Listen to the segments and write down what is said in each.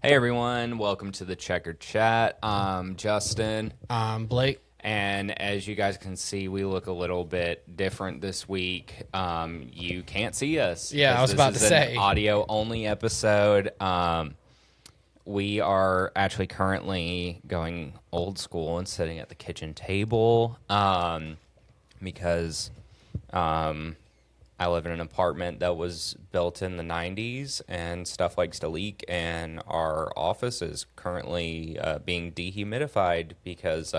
Hey everyone, welcome to the Checkered Chat. I'm Justin. I'm Blake. And as you guys can see, we look a little bit different this week. You can't see us. Yeah, I was about to say. This is an audio-only episode. We are actually currently going old school and sitting at the kitchen table because I live in an apartment that was built in the 90s and stuff likes to leak, and our office is currently being dehumidified because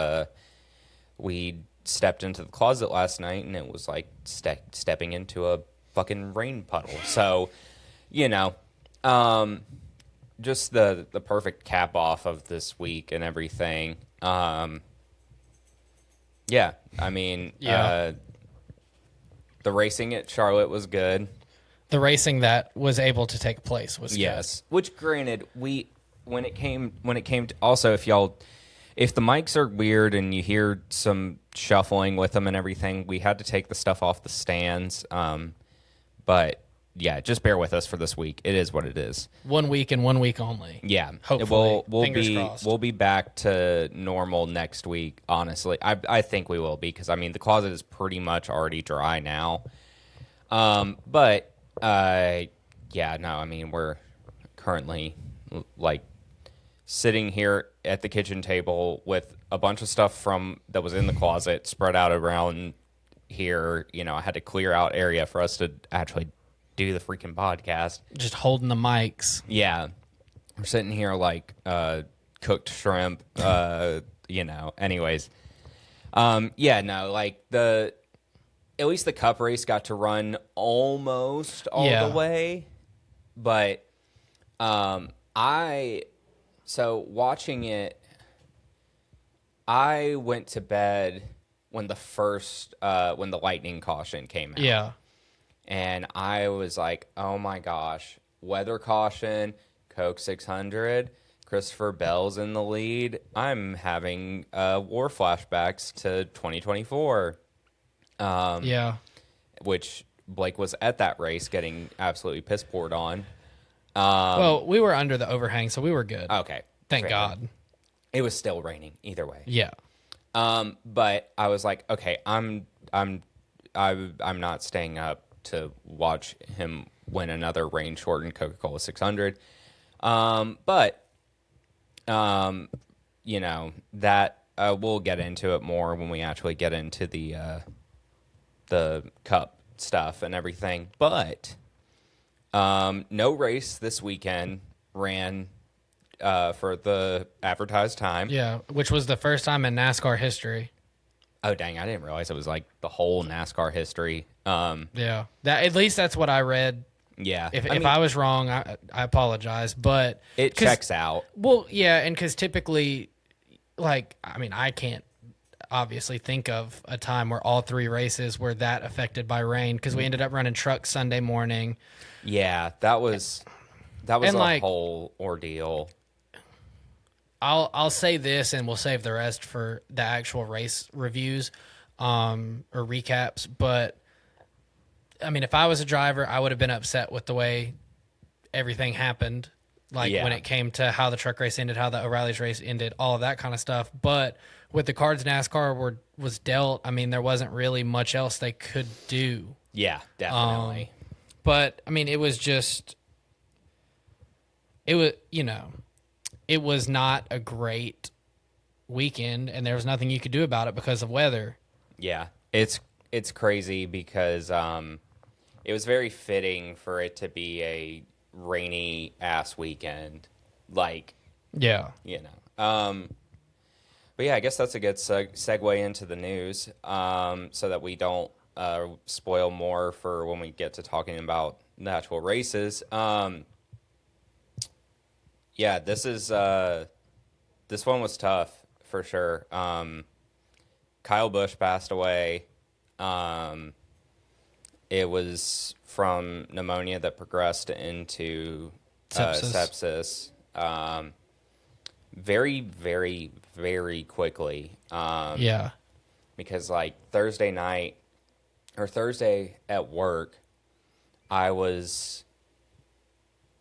we stepped into the closet last night and it was like stepping into a fucking rain puddle. So, you know, just the perfect cap off of this week and everything. Yeah, I mean, the racing at Charlotte was good. The racing that was able to take place was Yes. Which, granted, when it came to, also, if the mics are weird and you hear some shuffling with them and everything, we had to take the stuff off the stands. But yeah, just bear with us for this week. It is what it is. 1 week and 1 week only. Yeah, hopefully. Fingers crossed. We'll be back to normal next week. Honestly, I think we will be, because I mean the closet is pretty much already dry now. But yeah, no, I mean we're currently like sitting here at the kitchen table with a bunch of stuff that was in the closet spread out around here. You know, I had to clear out area for us to actually do the freaking podcast. Just holding the mics. Yeah. We're sitting here like cooked shrimp, you know. Anyways. Yeah, no, like at least the cup race got to run almost all the way. But so watching it, I went to bed when when the lightning caution came out. Yeah. And I was like, oh my gosh, weather caution, Coke 600, Christopher Bell's in the lead. I'm having war flashbacks to 2024. Yeah. Which Blake was at that race getting absolutely piss poured on. Well, we were under the overhang, so we were good. Okay. Thank fair. God. It was still raining either way. Yeah. But I was like, okay, I'm not staying up to watch him win another rain shortened Coca-Cola 600. But you know, that we'll get into it more when we actually get into the cup stuff and everything. But no race this weekend ran for the advertised time. Yeah, which was the first time in NASCAR history. Oh, dang, I didn't realize it was like the whole NASCAR history. Yeah, at least that's what I read. Yeah. If I was wrong, I apologize, but it checks out. Well, yeah, and because typically, like, I mean, I can't obviously think of a time where all three races were that affected by rain, because we ended up running trucks Sunday morning. Yeah, that was a whole ordeal. I'll say this, and we'll save the rest for the actual race reviews or recaps. But I mean, if I was a driver, I would have been upset with the way everything happened. Like when it came to how the truck race ended, how the O'Reilly's race ended, all of that kind of stuff. But with the cards NASCAR was dealt, I mean, there wasn't really much else they could do. Yeah, definitely. But I mean, it was not a great weekend, and there was nothing you could do about it because of weather. Yeah, it's crazy because it was very fitting for it to be a rainy ass weekend, like, yeah, you know. But yeah, I guess that's a good segue into the news, so that we don't spoil more for when we get to talking about the actual races. Yeah, this one was tough for sure. Kyle Busch passed away. It was from pneumonia that progressed into sepsis. Very, very, very quickly. Yeah. Because like Thursday night or Thursday at work, I was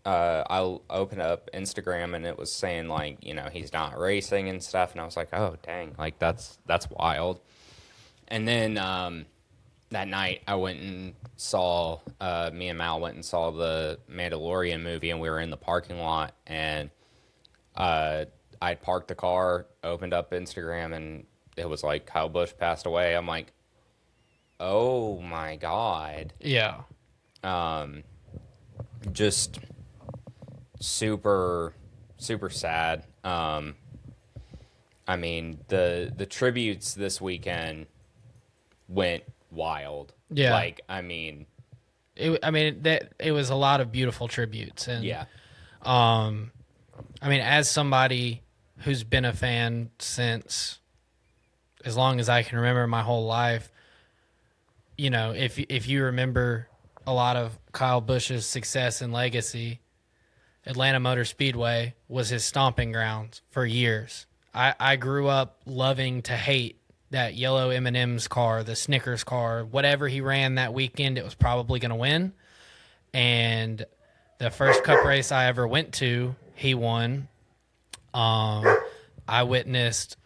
I opened up Instagram and it was saying like, he's not racing and stuff, and I was like, oh dang, like that's wild. And then that night I went and saw me and Mal went and saw the Mandalorian movie, and we were in the parking lot, and I parked the car, opened up Instagram, and it was like Kyle Busch passed away. I'm like, oh my god. Yeah. Just super super sad. I mean, the tributes this weekend went wild. Yeah. Like, I mean, it was a lot of beautiful tributes, and yeah. I mean, as somebody who's been a fan since as long as I can remember, my whole life, if you remember a lot of Kyle Busch's success and legacy, Atlanta Motor Speedway was his stomping grounds for years. I grew up loving to hate that yellow M&M's car, the Snickers car, whatever he ran that weekend, it was probably going to win. And the first Cup race I ever went to, he won. I witnessed,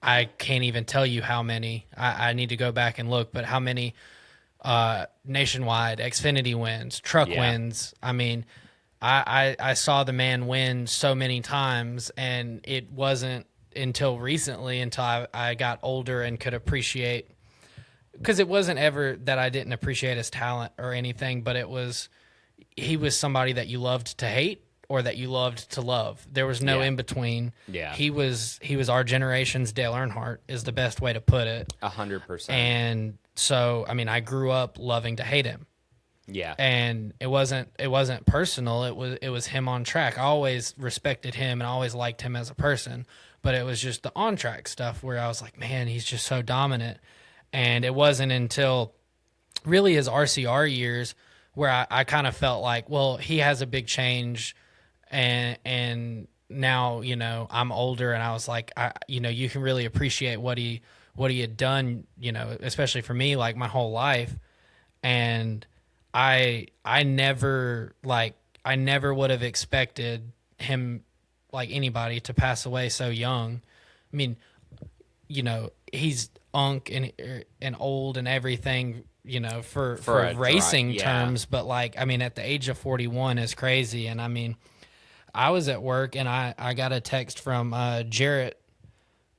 I can't even tell you how many. I need to go back and look, but how many nationwide Xfinity wins, truck wins. I mean, I saw the man win so many times, and it wasn't until recently, until I got older and could appreciate, because it wasn't ever that I didn't appreciate his talent or anything, but he was somebody that you loved to hate or that you loved to love. There was no in between. Yeah. He was our generation's Dale Earnhardt, is the best way to put it. 100%. And so, I mean, I grew up loving to hate him. Yeah. And it wasn't personal. It was him on track. I always respected him and always liked him as a person, but it was just the on track stuff where I was like, man, he's just so dominant. And it wasn't until really his RCR years where I kind of felt like, well, he has a big change, and now, I'm older, and I was like, you can really appreciate what he had done, especially for me, like my whole life. And I never would have expected him, like anybody, to pass away so young. I mean, he's unk and old and everything, for racing terms, but like, I mean, at the age of 41 is crazy. And I mean, I was at work and I got a text from Jarrett,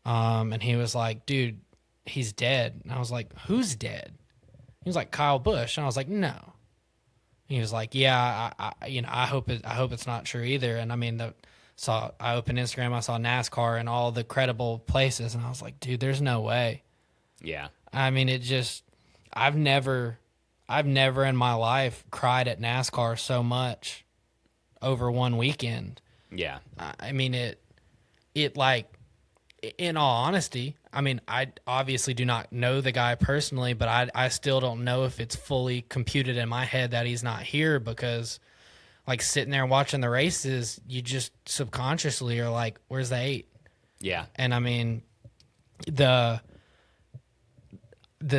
and he was like, dude, he's dead. And I was like, who's dead? He was like, Kyle Busch. And I was like, no. He was like, yeah, I hope it's not true either. And I mean, I opened Instagram, I saw NASCAR and all the credible places, and I was like, dude, there's no way. Yeah. I mean, I've never in my life cried at NASCAR so much over one weekend. Yeah. I mean, it like, in all honesty, I mean, I obviously do not know the guy personally, but I still don't know if it's fully computed in my head that he's not here, because like sitting there watching the races, you just subconsciously are like, where's the 8? Yeah. And I mean, the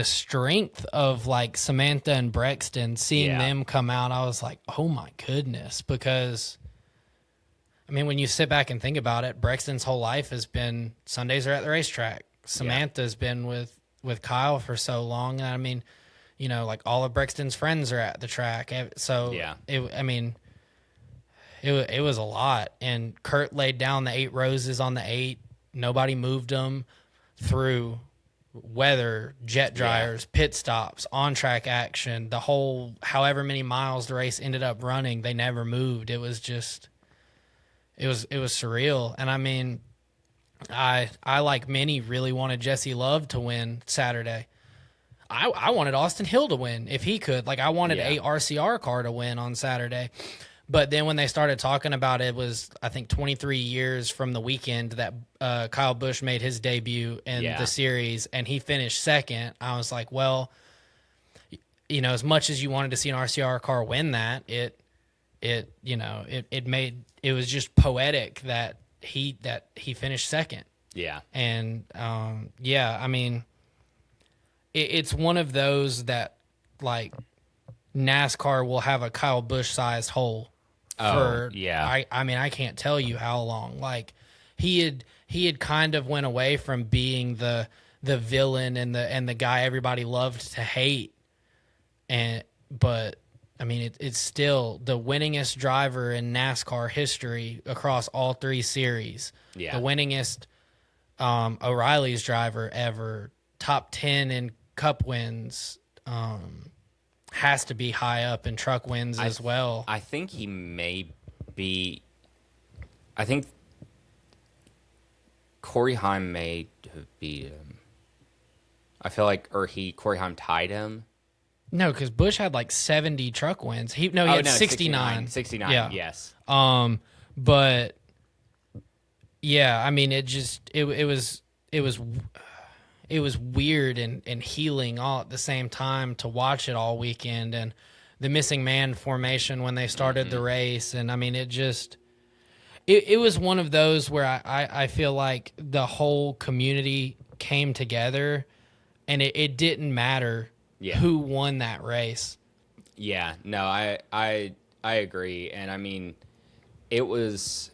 strength of like Samantha and Brexton, seeing them come out, I was like, oh my goodness. Because I mean, when you sit back and think about it, Brexton's whole life has been Sundays are at the racetrack. Samantha's been with Kyle for so long. I mean, like all of Brexton's friends are at the track. So it was a lot. And Kurt laid down the 8 roses on the 8. Nobody moved them through weather, jet dryers, pit stops, on-track action, the whole however many miles the race ended up running, they never moved. It was just, it was surreal. And I mean, I like many really wanted Jesse Love to win Saturday. I wanted Austin Hill to win if he could. Like I wanted a RCR car to win on Saturday. But then when they started talking about it, was I think 23 years from the weekend that Kyle Busch made his debut in the series, and he finished second. I was like, well, as much as you wanted to see an RCR car win that, it was just poetic that he finished second. Yeah. And I mean, it's one of those that like NASCAR will have a Kyle Busch sized hole for yeah. I mean I can't tell you how long. Like he had kind of went away from being the villain and the guy everybody loved to hate, but I mean it's still the winningest driver in NASCAR history across all three series. Yeah. The winningest O'Reilly's driver ever, top 10 in Cup wins. Has to be high up in truck wins as well. I think he may be. I think Corey Haim may have beat him. I feel like, or Corey Haim tied him. No, because Busch had like 70 truck wins. He had 69. 69, yeah. yes. But yeah, I mean, it was weird and healing all at the same time to watch it all weekend, and the missing man formation when they started the race. And I mean, it was one of those where I feel like the whole community came together, and it didn't matter who won that race. Yeah, no, I agree. And I mean, it was,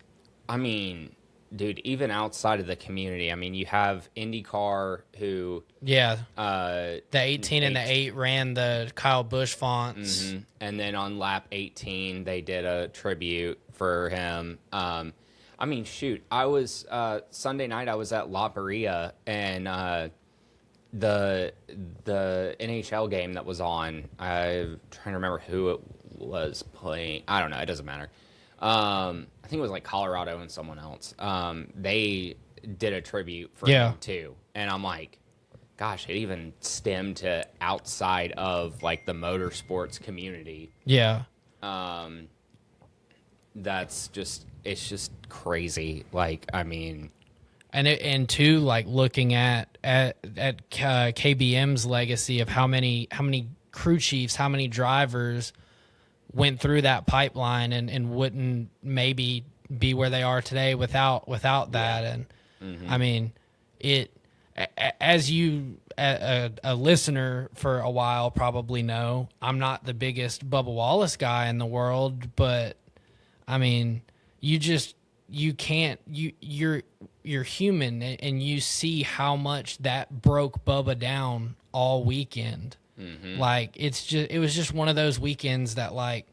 dude, even outside of the community, I mean, you have IndyCar who... Yeah. The 18 and the 8 ran the Kyle Busch fonts. Mm-hmm. And then on lap 18, they did a tribute for him. I mean, shoot, I was... Sunday night, I was at La Paria, and the NHL game that was on, I'm trying to remember who it was playing. I don't know. It doesn't matter. I think it was like Colorado and someone else. They did a tribute for him too, and I'm like, gosh, it even stemmed to outside of like the motorsports community. Yeah. It's just crazy. Like, I mean, and too, like looking at KBM's legacy of how many crew chiefs, how many drivers went through that pipeline and wouldn't maybe be where they are today without that. And I mean, as you a listener for a while probably know, I'm not the biggest Bubba Wallace guy in the world, but I mean, you're human, and you see how much that broke Bubba down all weekend. Mm-hmm. Like it was just one of those weekends that like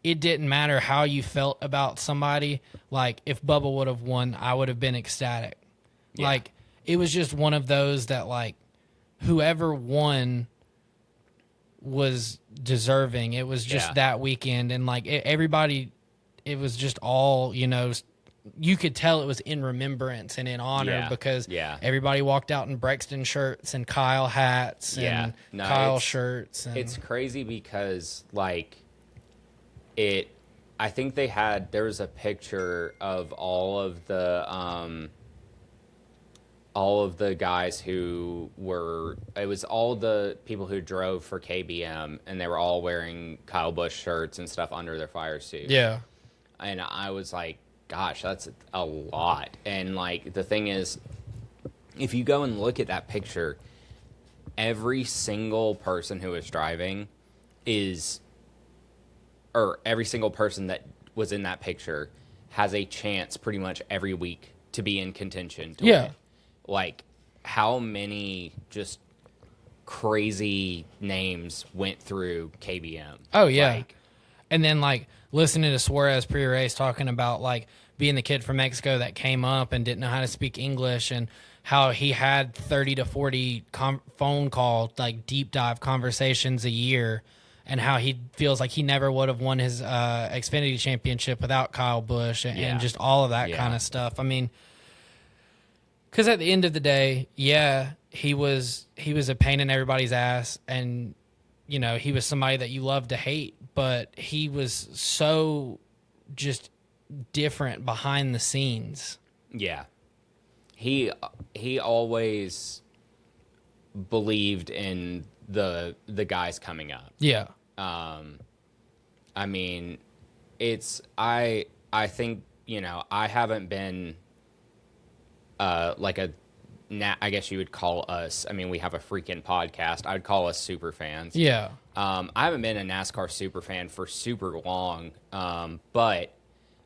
it didn't matter how you felt about somebody. Like if Bubba would have won, I would have been ecstatic. Yeah. Like it was just one of those that like whoever won was deserving. It was just that weekend, and like everybody, it was just all, you could tell it was in remembrance and in honor because everybody walked out in Brexton shirts and Kyle hats and Kyle shirts. And it's crazy because like I think there was a picture of all of the guys who it was all the people who drove for KBM, and they were all wearing Kyle Busch shirts and stuff under their fire suits. Yeah. And I was like, gosh, that's a lot. And like the thing is, if you go and look at that picture, every single person who was driving every single person that was in that picture has a chance pretty much every week to be in contention to win. Like how many just crazy names went through KBM. Oh yeah. And then like listening to Suarez pre-race talking about like being the kid from Mexico that came up and didn't know how to speak English, and how he had 30 to 40 phone call, like deep dive conversations a year, and how he feels like he never would have won his Xfinity championship without Kyle Busch and just all of that kind of stuff. I mean, because at the end of the day, he was a pain in everybody's ass, and he was somebody that you love to hate, but he was so just different behind the scenes. Yeah. He always believed in the guys coming up. Yeah. I mean, I think, I haven't been like I guess you would call us, I mean, we have a freaking podcast. I would call us super fans. Yeah. I haven't been a NASCAR super fan for super long, but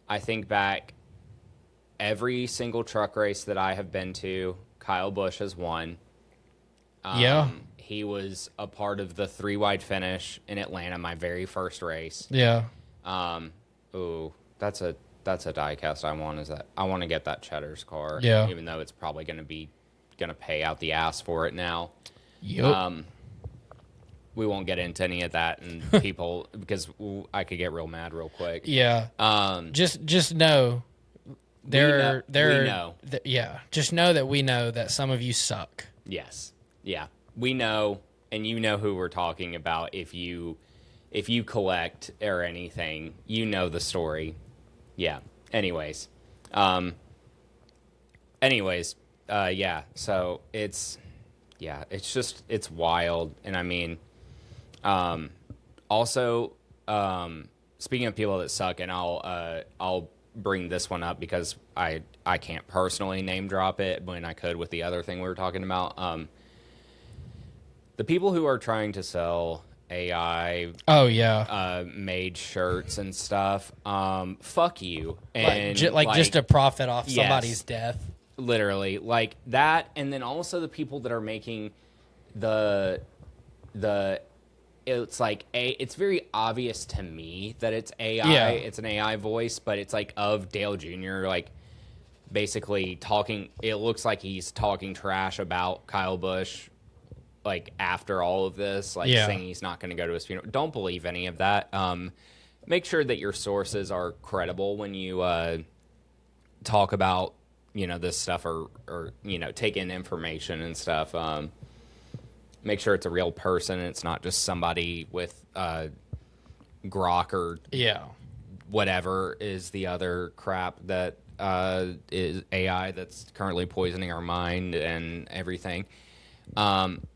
I think back every single truck race that I have been to, Kyle Busch has won. Yeah. He was a part of the 3-wide finish in Atlanta, my very first race. Yeah. Ooh, that's a diecast I want. Is that I want to get that Cheddar's car. Yeah. Even though it's probably gonna pay out the ass for it now. Yep. We won't get into any of that and people because I could get real mad real quick. Yeah. Just know We know. Yeah. Just know that we know that some of you suck. Yes. Yeah. We know, and you know who we're talking about. If you collect or anything, you know the story. Yeah. Anyways. Yeah. So it's wild. And I mean, also, speaking of people that suck, and I'll bring this one up because I can't personally name drop it when I could with the other thing we were talking about. The people who are trying to sell AI made shirts and stuff, fuck you. And just to profit off somebody's death. Literally, like that, and then also the people that are making it's like it's very obvious to me that it's AI. Yeah. It's an AI voice, but it's like of Dale Jr. like basically talking. It looks like he's talking trash about Kyle Busch, like after all of this, like saying he's not going to go to his funeral. Don't believe any of that. Make sure that your sources are credible when you talk about this stuff or take in information and stuff. Make sure it's a real person and it's not just somebody with grok or whatever is the other crap that is AI that's currently poisoning our mind and everything.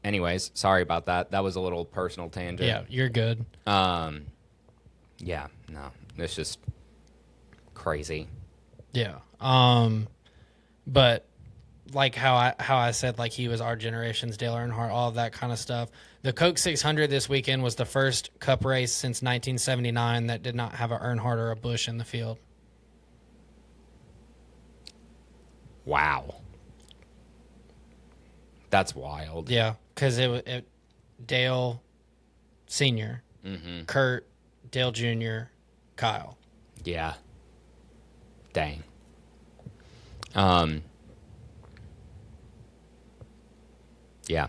Anyways, sorry about that. That was a little personal tangent. Yeah, you're good. Yeah, no, it's just crazy. Yeah. But like how I said, like he was our generation's Dale Earnhardt, all of that kind of stuff. The Coke 600 this weekend was the first Cup race since 1979 that did not have a Earnhardt or a Busch in the field. Wow. That's wild. Yeah, because it Dale Sr., Kurt, Dale Jr., Kyle. Yeah. Dang. Yeah.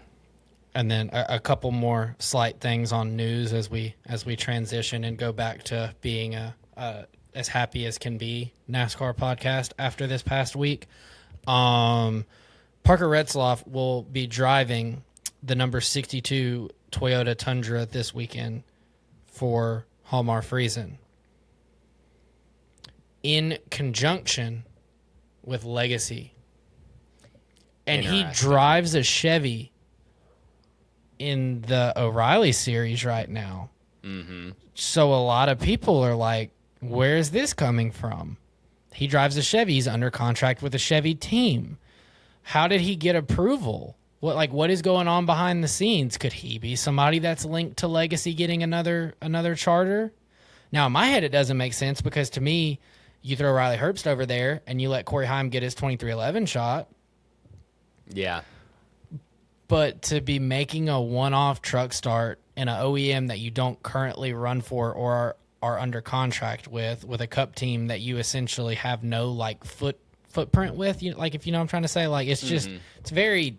And then a couple more slight things on news as we transition and go back to being a as happy as can be NASCAR podcast after this past week. Parker Retzloff will be driving the number 62 Toyota Tundra this weekend for Hallmark Friesen in conjunction with Legacy. And he drives a Chevy in the O'Reilly series right now. Mm-hmm. So a lot of people are like, where's this coming from? He drives a Chevy. He's under contract with a Chevy team. How did he get approval? What is going on behind the scenes? Could he be somebody that's linked to Legacy getting another charter? Now, in my head, it doesn't make sense because to me, you throw Riley Herbst over there and you let Corey Heim get his 2311 shot. Yeah. But to be making a one-off truck start in an OEM that you don't currently run for or are under contract with a Cup team that you essentially have no like footprint with, if you know what I'm trying to say, like it's just it's very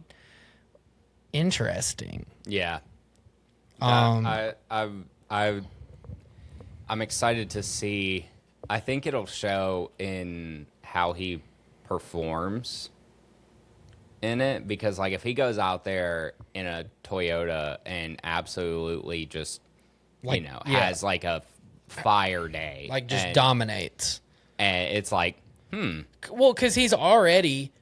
interesting. Yeah. I'm excited to see. I think it'll show in how he performs in it, because like if he goes out there in a Toyota and absolutely just has like a fire day, like just dominates, and it's like well, because he's already,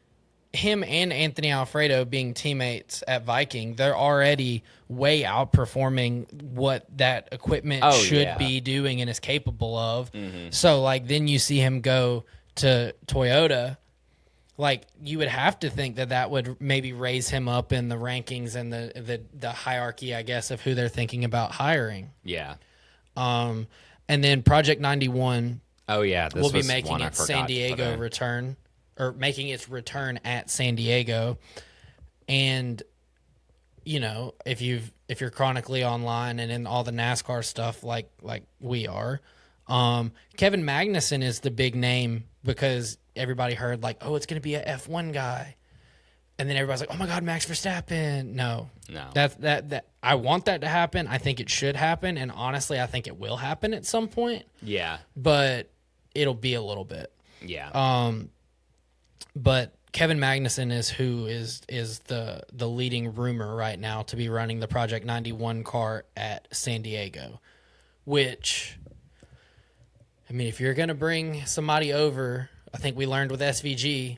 him and Anthony Alfredo being teammates at Viking, they're already way outperforming what that equipment should be doing and is capable of. So like then you see him go to Toyota. like you would have to think that would maybe raise him up in the rankings and the hierarchy, I guess, of who they're thinking about hiring. Yeah. And then Project 91 Oh yeah, this will be was making one I its forgot San to put Diego in. return, or making its return at San Diego. And if you're chronically online and in all the NASCAR stuff like we are, Kevin Magnussen is the big name because everybody heard like, oh, it's going to be a F1 guy, and then everybody's like, oh my God, Max Verstappen. No, that I want that to happen. I think it should happen, and honestly, I think it will happen at some point. Yeah, but it'll be a little bit. Yeah. But Kevin Magnussen is the leading rumor right now to be running the Project 91 car at San Diego, which, I mean, if you're going to bring somebody over, I think we learned with SVG,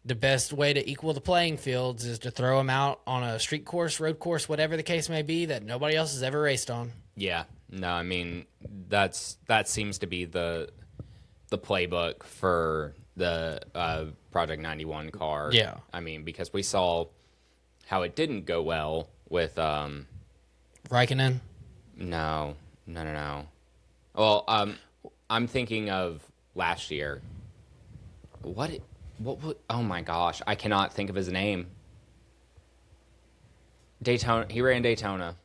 the best way to equal the playing fields is to throw them out on a street course, road course, whatever the case may be, that nobody else has ever raced on. Yeah. No, I mean, that seems to be the playbook for the Project 91 car. Yeah. I mean, because we saw how it didn't go well with Raikkonen? No. Well, I'm thinking of last year. What? Oh my gosh, I cannot think of his name. Daytona. He ran Daytona.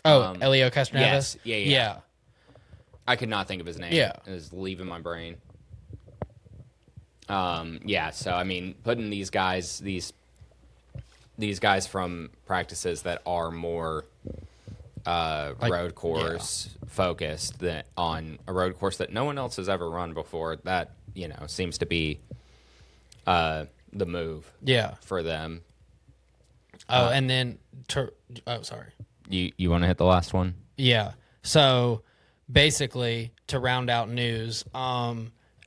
Oh, Elio Castroneves? Yes. Yeah. I could not think of his name. Yeah. It was leaving my brain. Yeah, so I mean, putting these guys from practices that are more road course focused on a road course that no one else has ever run before, that, seems to be the move for them. Oh, and then sorry. You want to hit the last one? Yeah. So basically, to round out news,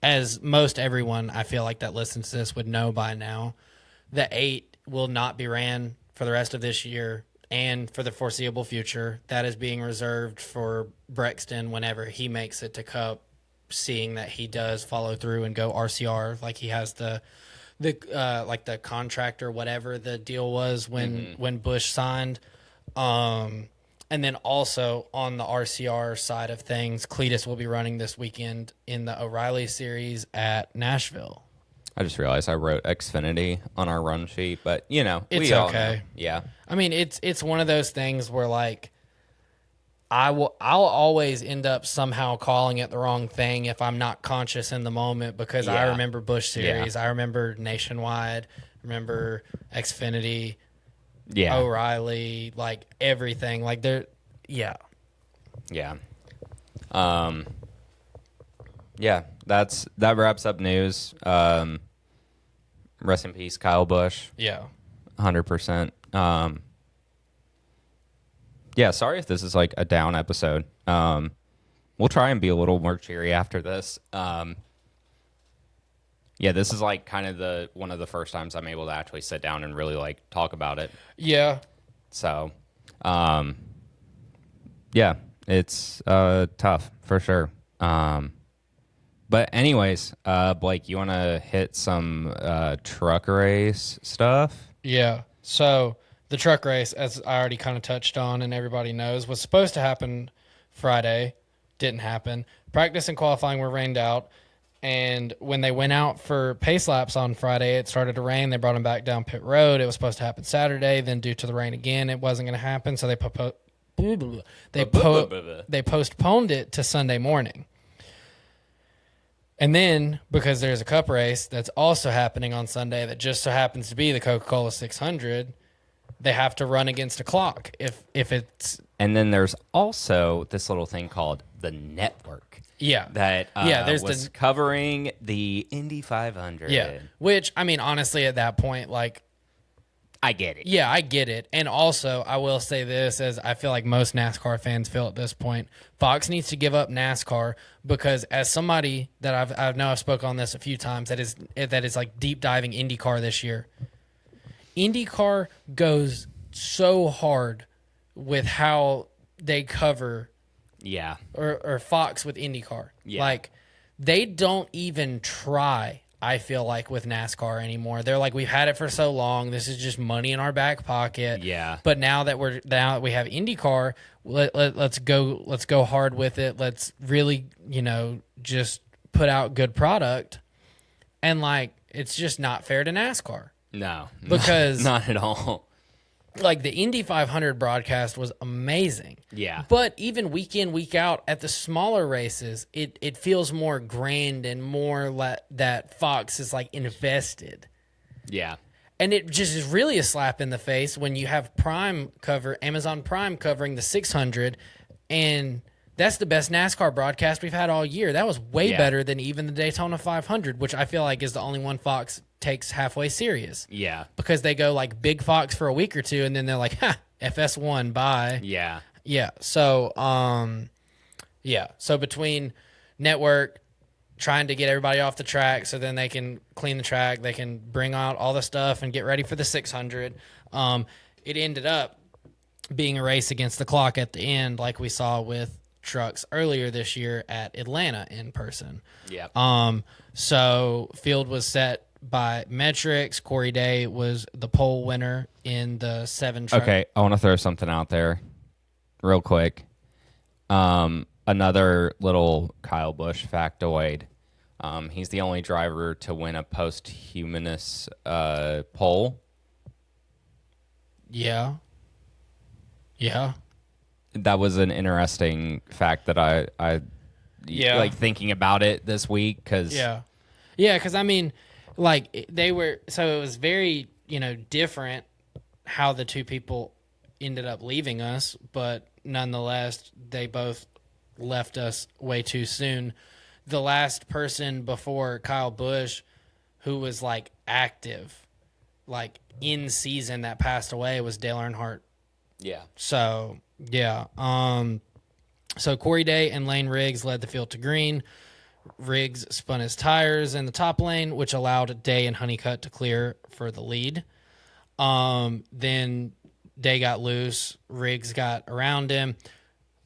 as most everyone I feel like that listens to this would know by now, the 8 will not be ran for the rest of this year and for the foreseeable future. That is being reserved for Brexton whenever he makes it to Cup, seeing that he does follow through and go RCR, like he has the like the contract or whatever the deal was when Busch signed. And then also on the RCR side of things, Cletus will be running this weekend in the O'Reilly Series at Nashville. I just realized I wrote Xfinity on our run sheet, but It's we all okay. know. Yeah. I mean, it's one of those things where like I'll always end up somehow calling it the wrong thing if I'm not conscious in the moment, because I remember Busch Series, I remember Nationwide, remember Xfinity. Yeah. O'Reilly, like everything, like they're, Yeah. Yeah, that wraps up news. Rest in peace, Kyle Busch. Yeah. 100%. Yeah, sorry if this is like a down episode. We'll try and be a little more cheery after this. Yeah, this is like kind of one of the first times I'm able to actually sit down and really like talk about it. Yeah. So, yeah, it's tough for sure. But anyways, Blake, you want to hit some truck race stuff? Yeah. So the truck race, as I already kind of touched on and everybody knows, was supposed to happen Friday. Didn't happen. Practice and qualifying were rained out. And when they went out for pace laps on Friday, it started to rain. They brought them back down pit road. It was supposed to happen Saturday. Then due to the rain again, it wasn't going to happen. So they postponed it to Sunday morning. And then, because there's a cup race that's also happening on Sunday that just so happens to be the Coca-Cola 600, they have to run against a clock if it's... And then there's also this little thing called the network. Yeah. That there's was covering the Indy 500. Yeah. Which, I mean, honestly, at that point, like... I get it. Yeah, I get it. And also, I will say this, as I feel like most NASCAR fans feel at this point, Fox needs to give up NASCAR, because as somebody that I've spoken on this a few times that is like deep diving IndyCar this year, IndyCar goes so hard with how they cover or Fox with IndyCar. Yeah. Like, they don't even try I feel like, with NASCAR anymore. They're like, we've had it for so long. This is just money in our back pocket. Yeah. But now that we have IndyCar, let's go hard with it. Let's really, just put out good product. And like, it's just not fair to NASCAR. No, because not at all. Like, the Indy 500 broadcast was amazing. Yeah. But even week in, week out at the smaller races, it feels more grand and more that Fox is like invested. Yeah. And it just is really a slap in the face when you have Amazon Prime covering the 600, and that's the best NASCAR broadcast we've had all year. That was way better than even the Daytona 500, which I feel like is the only one Fox takes halfway serious. Yeah. Because they go like Big Fox for a week or two, and then they're like, FS1, bye. Yeah. Yeah. So, So between network trying to get everybody off the track so then they can clean the track, they can bring out all the stuff and get ready for the 600, it ended up being a race against the clock at the end, like we saw with trucks earlier this year at Atlanta in person. Yeah. So field was set by metrics. Corey Day was the pole winner in the 7 truck. Okay, I want to throw something out there real quick. Another little Kyle Busch factoid. He's the only driver to win a posthumous pole. Yeah. Yeah. That was an interesting fact that I like thinking about it this week because because I mean, like, they were, so it was very different how the two people ended up leaving us, but nonetheless they both left us way too soon. The last person before Kyle Busch who was like active, like in season, that passed away was Dale Earnhardt. Yeah. So yeah. So Corey Day and Lane Riggs led the field to green. Riggs spun his tires in the top lane, which allowed Day and Honeycutt to clear for the lead. Then Day got loose. Riggs got around him.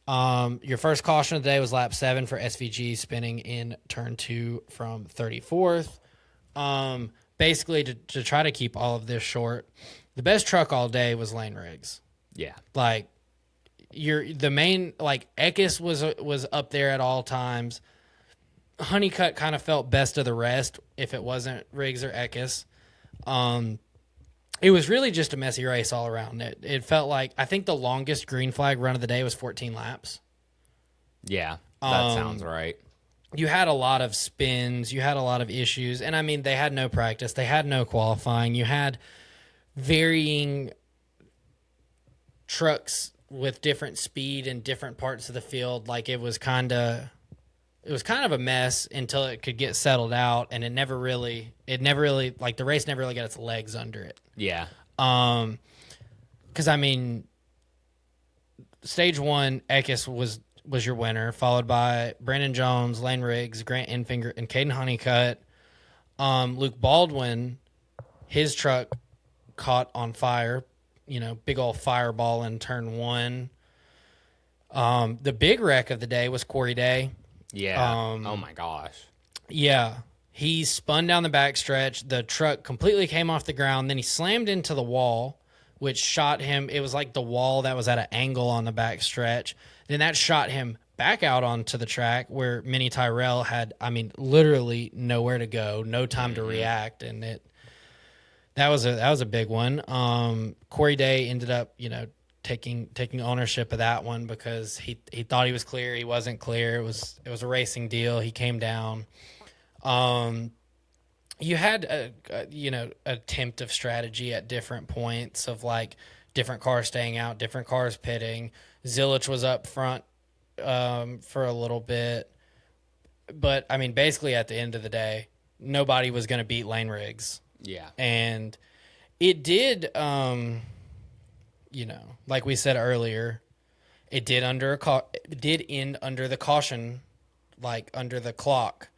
Your first caution of the day was lap 7 for SVG, spinning in turn 2 from 34th. Basically, to try to keep all of this short, the best truck all day was Lane Riggs. Yeah. Like, the main, like, Eckes was up there at all times. Honeycutt kind of felt best of the rest if it wasn't Riggs or Eckes. It was really just a messy race all around. It felt like, I think the longest green flag run of the day was 14 laps. Yeah, that sounds right. You had a lot of spins. You had a lot of issues. And, I mean, they had no practice. They had no qualifying. You had varying trucks with different speed in different parts of the field. Like, it was kind of a mess until it could get settled out, and it never really, like, the race never really got its legs under it. Yeah. Because, I mean, stage 1, Eckes was your winner, followed by Brandon Jones, Lane Riggs, Grant Enfinger, and Caden Honeycutt. Luke Baldwin, his truck caught on fire, big old fireball in turn 1. The big wreck of the day was Corey Day. Yeah. Oh my gosh. Yeah. He spun down the backstretch. The truck completely came off the ground. Then he slammed into the wall, which shot him. It was like the wall that was at an angle on the backstretch. Then that shot him back out onto the track where Minnie Tyrell had, I mean, literally nowhere to go, no time to react. And that was a big one. Corey Day ended up, taking ownership of that one because he thought he was clear. He wasn't clear. It was a racing deal. He came down. You had a attempt of strategy at different points of, like, different cars staying out, different cars pitting. Zilich was up front for a little bit, but I mean, basically at the end of the day, nobody was going to beat Lane Riggs. Yeah, and it did. Like we said earlier, it did end under the caution, like under the clock,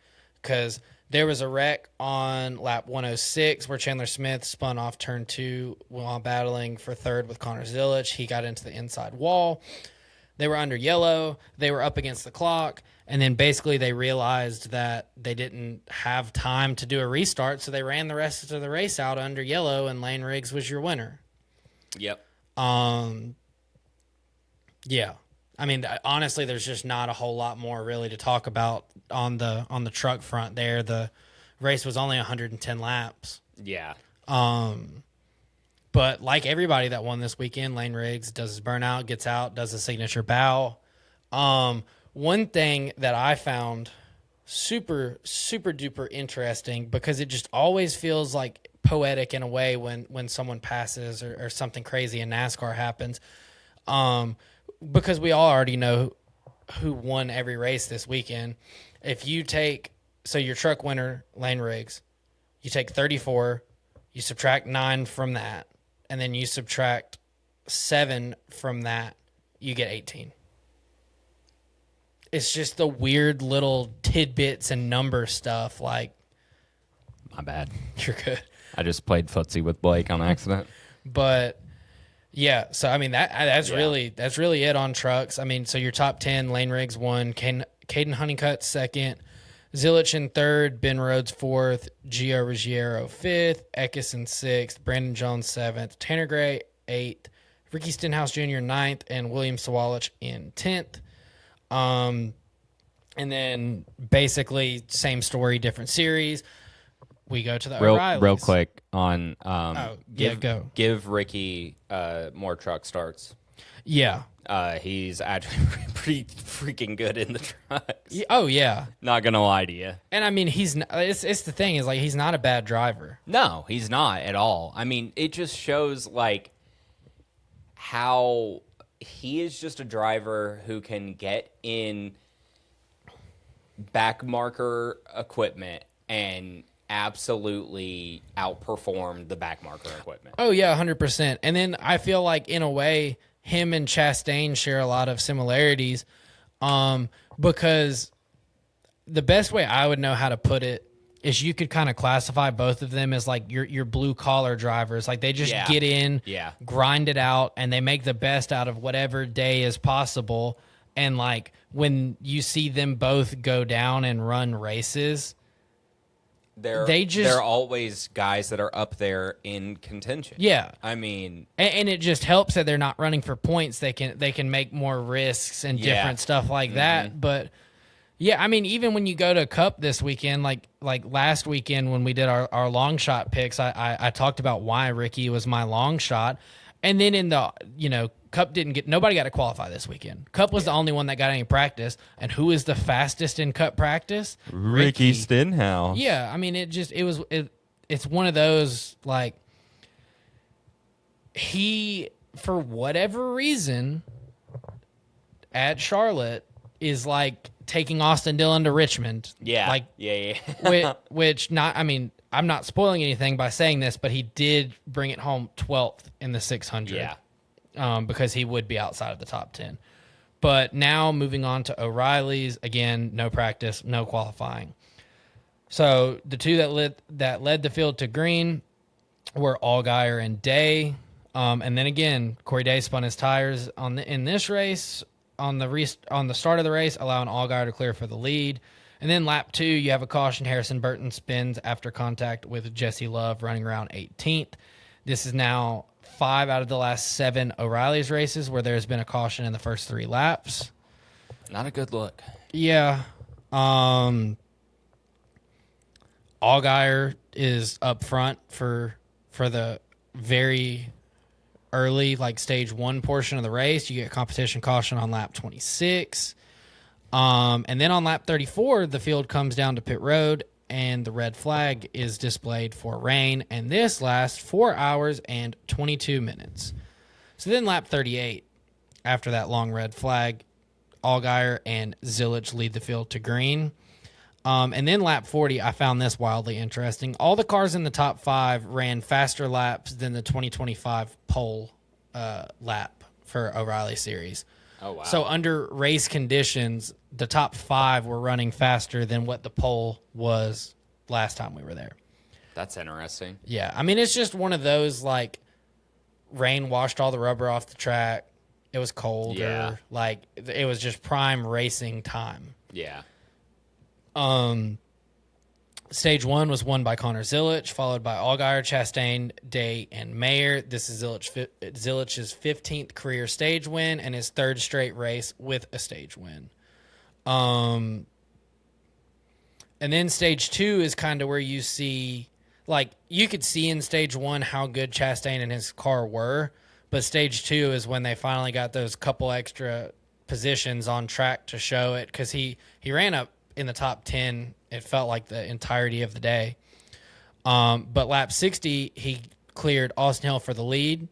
because there was a wreck on lap 106 where Chandler Smith spun off turn 2 while battling for third with Connor Zilich. He got into the inside wall. They were under yellow. They were up against the clock. And then basically they realized that they didn't have time to do a restart, so they ran the rest of the race out under yellow, and Lane Riggs was your winner. Yep. Yeah. I mean, honestly, there's just not a whole lot more really to talk about on the truck front there. The race was only 110 laps. Yeah. But like everybody that won this weekend, Lane Riggs does his burnout, gets out, does a signature bow. One thing that I found super, super duper interesting, because it just always feels like poetic in a way when someone passes or something crazy in NASCAR happens. Because we all already know who won every race this weekend. If you take, so your truck winner, Lane Riggs, you take 34, you subtract 9 from that, and then you subtract 7 from that, you get 18. It's just the weird little tidbits and number stuff. Like, my bad. You're good. I just played footsie with Blake on accident. But yeah, so I mean that's really it on trucks. I mean, so your top 10: Lane Riggs won, Caden Honeycutt second, Zilich in third, Ben Rhodes fourth, Gio Ruggiero fifth, Eckes sixth, Brandon Jones seventh, Tanner Gray eighth, Ricky Stenhouse Jr. ninth, and William Sawalich in 10th. And then basically same story, different series. We go to the O'Reillys. Real quick on give Ricky more truck starts. Yeah. He's actually pretty freaking good in the trucks. Oh yeah. Not gonna lie to you. And I mean, it's the thing is, like, he's not a bad driver. No, he's not at all. I mean, it just shows like how he is just a driver who can get in back marker equipment and absolutely outperform the back marker equipment. Oh yeah, 100%. And then I feel like in a way him and Chastain share a lot of similarities, because the best way I would know how to put it is you could kind of classify both of them as like your blue collar drivers. Like they just get in, grind it out, and they make the best out of whatever day is possible. And like when you see them both go down and run races, they're always guys that are up there in contention. Yeah, I mean, and it just helps that they're not running for points. They can make more risks and different stuff like that. But yeah, I mean, even when you go to Cup this weekend, like last weekend when we did our long shot picks, I talked about why Ricky was my long shot, and then in the Cup nobody got to qualify this weekend. Cup was the only one that got any practice. And who is the fastest in Cup practice? Ricky Stenhouse. Yeah, I mean, it's one of those, like, he, for whatever reason, at Charlotte is like taking Austin Dillon to Richmond. Yeah. Like, which not, I mean, I'm not spoiling anything by saying this, but he did bring it home 12th in the 600. Yeah. Because he would be outside of the top 10. But now moving on to O'Reilly's, again, no practice, no qualifying. So the two that led the field to green were Allgaier and Day. And then again, Corey Day spun his tires in this race on the start of the race, allowing Allgaier to clear for the lead. And then lap 2, you have a caution. Harrison Burton spins after contact with Jesse Love running around 18th. This is now 5 out of the last 7 O'Reilly's races where there's been a caution in the first 3 laps. Not a good look. Yeah. Allgaier is up front for the very early, like stage 1 portion of the race. You get competition caution on lap 26. And then on lap 34, the field comes down to pit road, and the red flag is displayed for rain, and this lasts 4 hours and 22 minutes. So then lap 38, after that long red flag, Allgaier and Zilich lead the field to green. And then lap 40, I found this wildly interesting. All the cars in the top 5 ran faster laps than the 2025 pole lap for O'Reilly Series. Oh, wow. So under race conditions, the top 5 were running faster than what the pole was last time we were there. That's interesting. Yeah. I mean, it's just one of those, like, rain washed all the rubber off the track. It was colder. Yeah. Like, it was just prime racing time. Yeah. Stage 1 was won by Connor Zilisch, followed by Allgaier, Chastain, Day, and Mayer. This is Zilich's 15th career stage win and his third straight race with a stage win. And then stage 2 is kind of where you see, like, you could see in stage 1 how good Chastain and his car were, but stage 2 is when they finally got those couple extra positions on track to show it, because he ran up in the top 10, it felt like the entirety of the day. But lap 60, he cleared Austin Hill for the lead,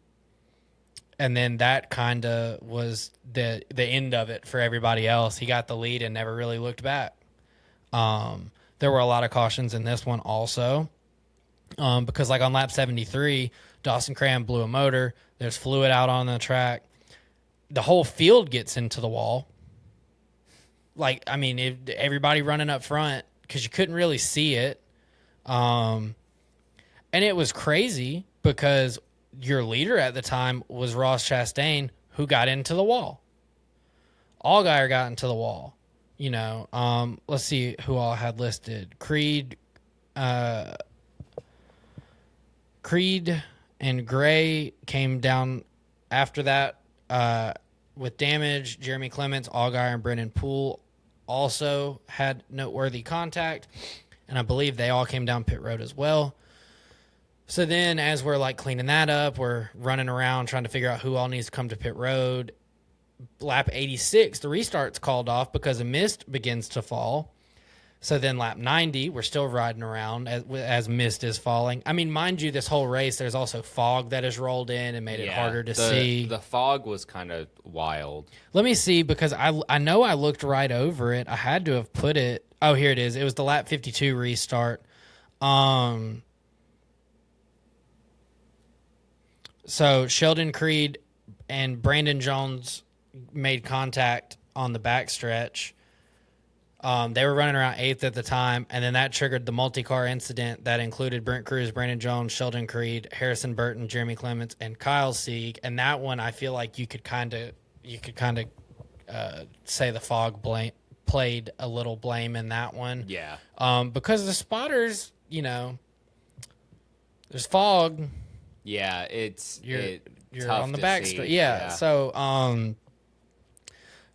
and then that kind of was the end of it for everybody else. He got the lead and never really looked back. There were a lot of cautions in this one also, because like on lap 73, Dawson Cram blew a motor. There's fluid out on the track. The whole field gets into the wall. Like, I mean, everybody running up front because you couldn't really see it. And it was crazy because your leader at the time was Ross Chastain, who got into the wall. Allgaier got into the wall. You know, let's see who all had listed. Creed and Gray came down after that with damage. Jeremy Clements, Allgaier, and Brendan Poole also had noteworthy contact, and I believe they all came down pit road as well. So then as we're like cleaning that up, we're running around trying to figure out who all needs to come to pit road. Lap 86, the restart's called off because a mist begins to fall. So then lap 90, we're still riding around as mist is falling. I mean, mind you, this whole race, there's also fog that has rolled in and made it harder to see. The fog was kind of wild. Let me see, because I know I looked right over it. I had to have put it. Oh, here it is. It was the lap 52 restart. So Sheldon Creed and Brandon Jones made contact on the backstretch. They were running around 8th at the time, and then that triggered the multi-car incident that included Brent Cruz, Brandon Jones, Sheldon Creed, Harrison Burton, Jeremy Clements, and Kyle Sieg. And that one, I feel like you could kind of say the fog played a little blame in that one. Yeah. Because the spotters, you know, there's fog. Yeah, You're tough on the to back see. straight. Yeah.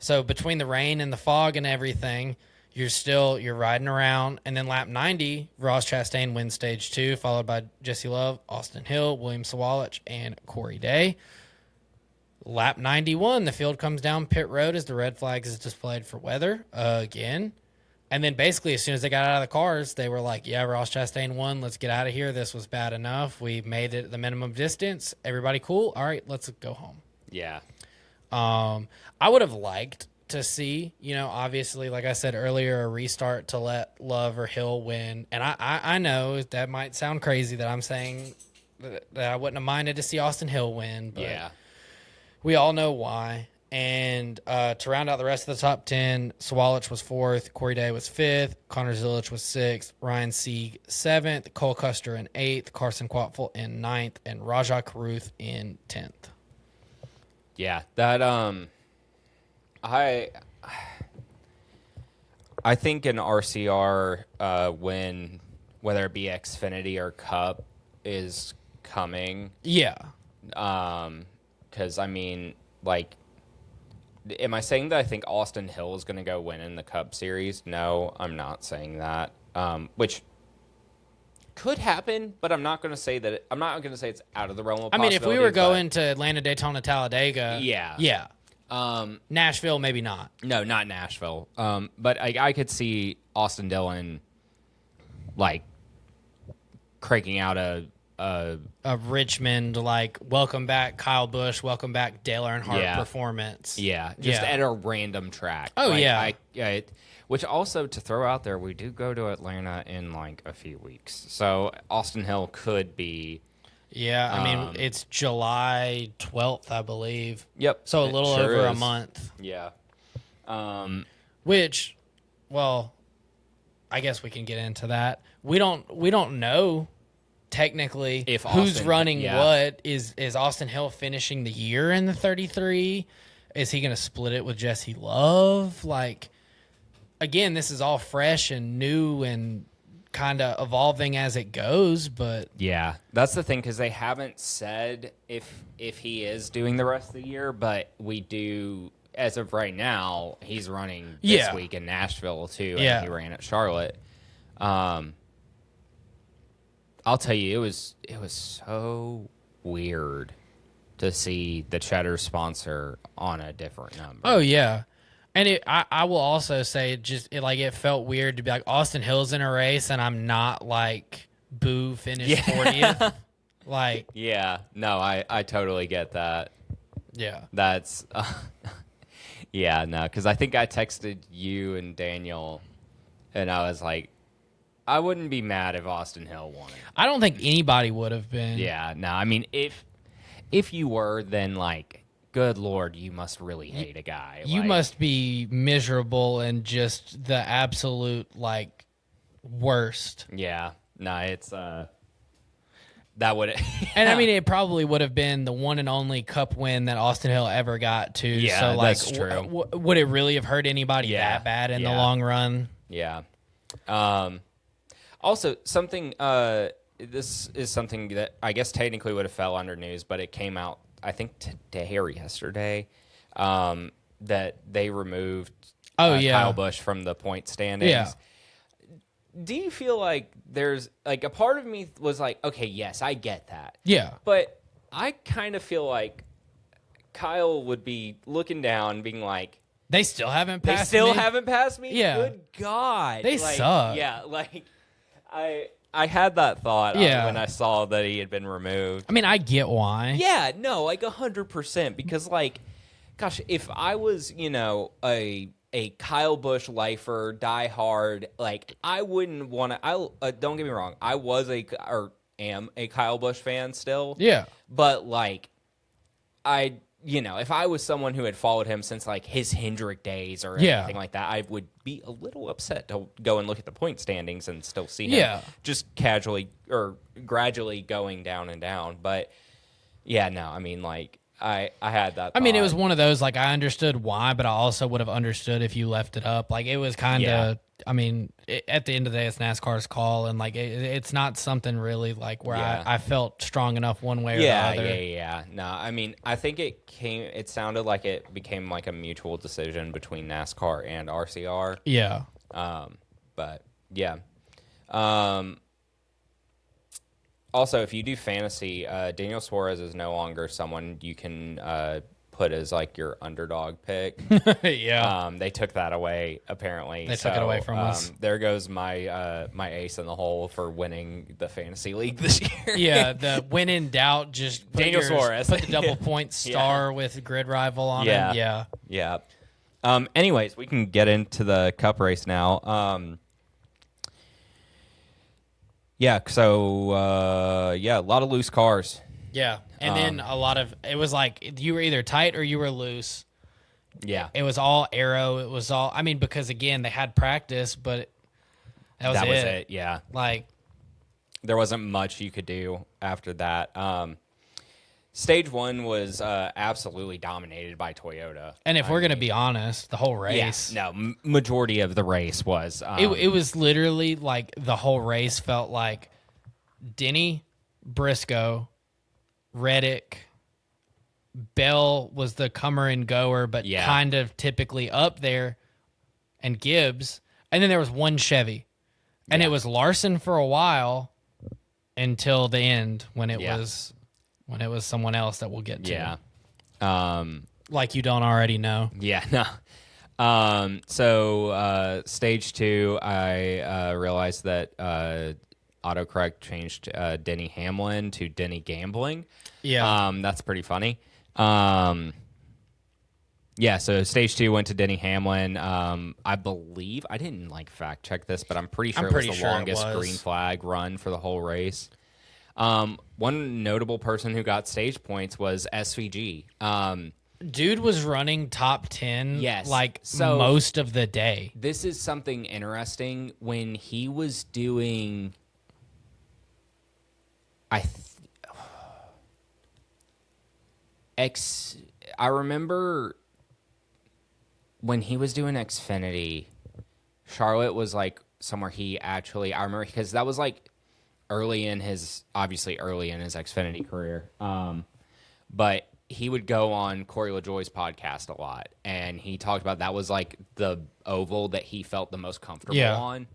So between the rain and the fog and everything, you're riding around, and then lap 90, Ross Chastain wins stage 2, followed by Jesse Love, Austin Hill, William Sawalich, and Corey Day. Lap 91, the field comes down pit road as the red flag is displayed for weather again. And then basically as soon as they got out of the cars, they were like, yeah, Ross Chastain won. Let's get out of here. This was bad enough. We made it the minimum distance. Everybody cool? All right, let's go home. Yeah. I would have liked to see, you know, obviously, like I said earlier, a restart to let Love or Hill win. And I know that might sound crazy that I'm saying that I wouldn't have minded to see Austin Hill win, but Yeah. we all know why. And to round out the rest of the top 10, Sawalich was 4th, Corey Day was 5th, Connor Zilisch was 6th, Ryan Sieg 7th, Cole Custer in 8th, Carson Quatful in 9th, and Rajah Caruth in 10th. Yeah, that I think an RCR win, whether it be Xfinity or Cup, is coming. Yeah. Because I mean, like, am I saying that I think Austin Hill is going to go win in the Cup Series? No, I'm not saying that. Which could happen, but I'm not going to say that. I'm not going to say it's out of the realm of possibility. I mean, if we were going to Atlanta, Daytona, Talladega, yeah. Nashville, maybe not. No, not Nashville. But I could see Austin Dillon, like, cranking out a Richmond, like, welcome back Kyle Busch, welcome back Dale Earnhardt performance. Yeah, just at a random track. Oh, like, yeah. Which also, to throw out there, we do go to Atlanta in, like, a few weeks. So Austin Hill could be... Yeah, I mean, it's July 12th, I believe. Yep. So a little over a month. Yeah. Which, well, I guess we can get into that. We don't know technically if who's Austin, running what. Is Austin Hill finishing the year in the 33? Is he going to split it with Jesse Love? Like, again, this is all fresh and new and kind of evolving as it goes, but Yeah, that's the thing, because they haven't said if he is doing the rest of the year, but we do, as of right now, he's running this week in Nashville too, and he ran at Charlotte. I'll tell you, it was so weird to see the Cheddar sponsor on a different number. Oh yeah. And I will also say it felt weird to be like Austin Hill's in a race and I'm not like boo finished 40th. Like Yeah, no, I totally get that. yeah. That's yeah, no, because I think I texted you and Daniel, and I was like, I wouldn't be mad if Austin Hill won it. I don't think anybody would have been. Yeah, no, I mean, if you were, then like, good Lord, you must really hate a guy. You must be miserable and just the absolute like worst. Yeah, no, it's that would. And I mean, it probably would have been the one and only Cup win that Austin Hill ever got to. Yeah, so like, that's true. Would it really have hurt anybody that bad in the long run? Yeah. Also, something. This is something that I guess technically would have fell under news, but it came out, I think, today or yesterday, that they removed Kyle Busch from the point standings. Yeah. Do you feel like there's like a part of me was like, okay, yes, I get that. Yeah. But I kind of feel like Kyle would be looking down, being like, they still haven't passed me. They still haven't passed me? Yeah. Good God. They suck. Yeah, like, I had that thought when I saw that he had been removed. I mean, I get why. Yeah, no, like 100%. Because, like, gosh, if I was, a Kyle Busch lifer, die hard, like, I wouldn't want to. Don't get me wrong, I was am a Kyle Busch fan still. Yeah. But, like, if I was someone who had followed him since like his Hendrick days or anything like that, I would be a little upset to go and look at the point standings and still see him just casually or gradually going down and down. But yeah, no, I mean, like I had that. I mean, it was one of those, like, I understood why, but I also would have understood if you left it up. Like, it was kind of, I mean, at the end of the day, it's NASCAR's call, and, like, it's not something really, like, where I felt strong enough one way or the other. Yeah. No, I mean, I think it sounded like it became, like, a mutual decision between NASCAR and RCR. Yeah. But, yeah. Also, if you do fantasy, Daniel Suarez is no longer someone you can put as like your underdog pick. Yeah, they took that away. Apparently, they took it away from us. There goes my my ace in the hole for winning the fantasy league this year. Yeah, the when in doubt, just Daniel Suarez. Put the double point star with Grid Rival on it. Yeah. Anyways, we can get into the Cup race now. Yeah, so, a lot of loose cars. Yeah, and then a lot of, it was like, you were either tight or you were loose. Yeah. It was all aero. It was all, I mean, because, again, they had practice, but that was it. Yeah. Like, there wasn't much you could do after that. Stage one was absolutely dominated by Toyota. And if we're going to be honest, the whole race. Yeah, no, majority of the race was. It was literally like the whole race felt like Denny, Briscoe, Reddick, Bell was the comer and goer, but kind of typically up there, and Gibbs. And then there was one Chevy. And it was Larson for a while until the end when it was... When it was someone else that we'll get to. Yeah. Like you don't already know. Yeah, no. So stage two, I realized that autocorrect changed Denny Hamlin to Denny Gambling. Yeah. That's pretty funny. Yeah, so stage two went to Denny Hamlin. I believe, I didn't fact check this, but I'm pretty sure it was the longest green flag run for the whole race. One notable person who got stage points was SVG. Dude was running top 10 most of the day. This is something interesting. When he was doing... I remember when he was doing Xfinity, Charlotte was like somewhere he actually, I remember, because that was like early in his Xfinity career. But he would go on Corey LaJoie's podcast a lot, and he talked about that was like the oval that he felt the most comfortable on.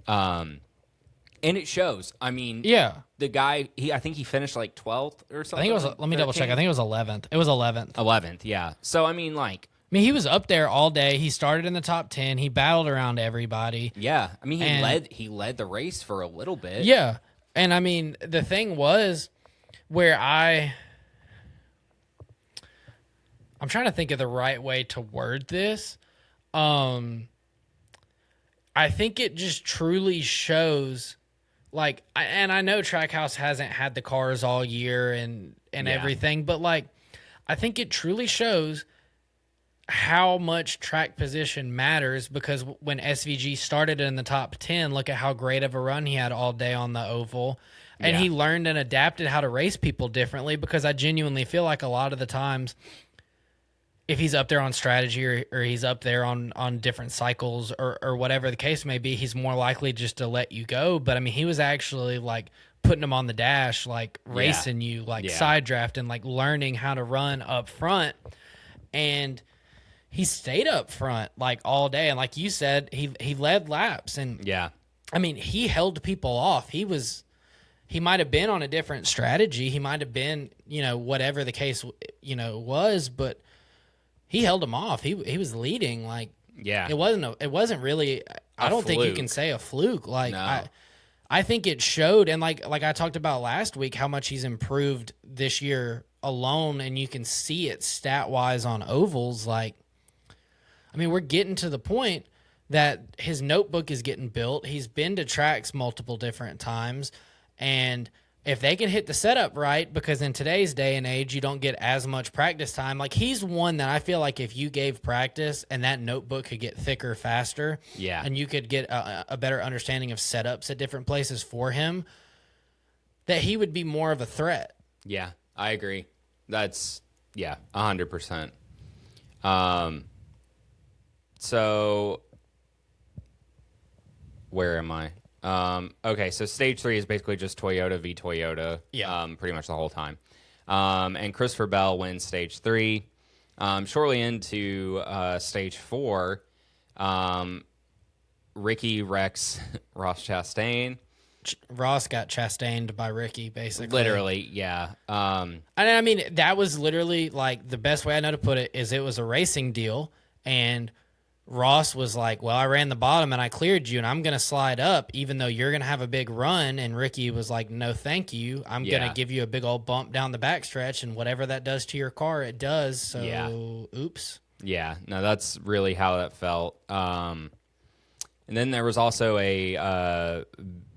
And it shows. I mean, the guy, I think he finished like 12th or something. I think it was, let me double check. I think it was 11th. It was 11th. 11th, yeah. So, I mean, like, he was up there all day. He started in the top 10. He battled around everybody. Yeah. I mean, he led the race for a little bit. Yeah. And I mean, the thing was where I'm trying to think of the right way to word this. I think it just truly shows, like, and I know Trackhouse hasn't had the cars all year and everything, but like, I think it truly shows how much track position matters, because when SVG started in the top 10, look at how great of a run he had all day on the oval. And he learned and adapted how to race people differently, because I genuinely feel like a lot of the times, if he's up there on strategy or he's up there on different cycles or whatever the case may be, he's more likely just to let you go. But I mean, he was actually like putting them on the dash, like racing you, like side drafting, like learning how to run up front. And he stayed up front like all day. And like you said, he led laps. And I mean, he held people off. He might have been on a different strategy. He might have been, whatever the case, was, but he held him off. He was leading. Like, it wasn't really, I don't think you can say a fluke. Like, no. I think it showed. And like I talked about last week, how much he's improved this year alone. And you can see it stat wise on ovals. Like, I mean, we're getting to the point that his notebook is getting built. He's been to tracks multiple different times. And if they can hit the setup right, because in today's day and age, you don't get as much practice time. Like, he's one that I feel like if you gave practice and that notebook could get thicker faster, and you could get a better understanding of setups at different places for him, that he would be more of a threat. Yeah, I agree. That's, 100%. So, where am I? Okay, so stage 3 is basically just Toyota v Toyota, pretty much the whole time. And Christopher Bell wins stage 3. Shortly into stage 4, Ricky wrecks Ross Chastain. Ross got chastained by Ricky, basically. Literally, yeah. And I mean, that was literally, like, the best way I know to put it is it was a racing deal, and Ross was like, well, I ran the bottom and I cleared you, and I'm going to slide up even though you're going to have a big run. And Ricky was like, no, thank you. I'm going to give you a big old bump down the backstretch, and whatever that does to your car, it does. So, oops. Yeah, no, that's really how that felt. And then there was also a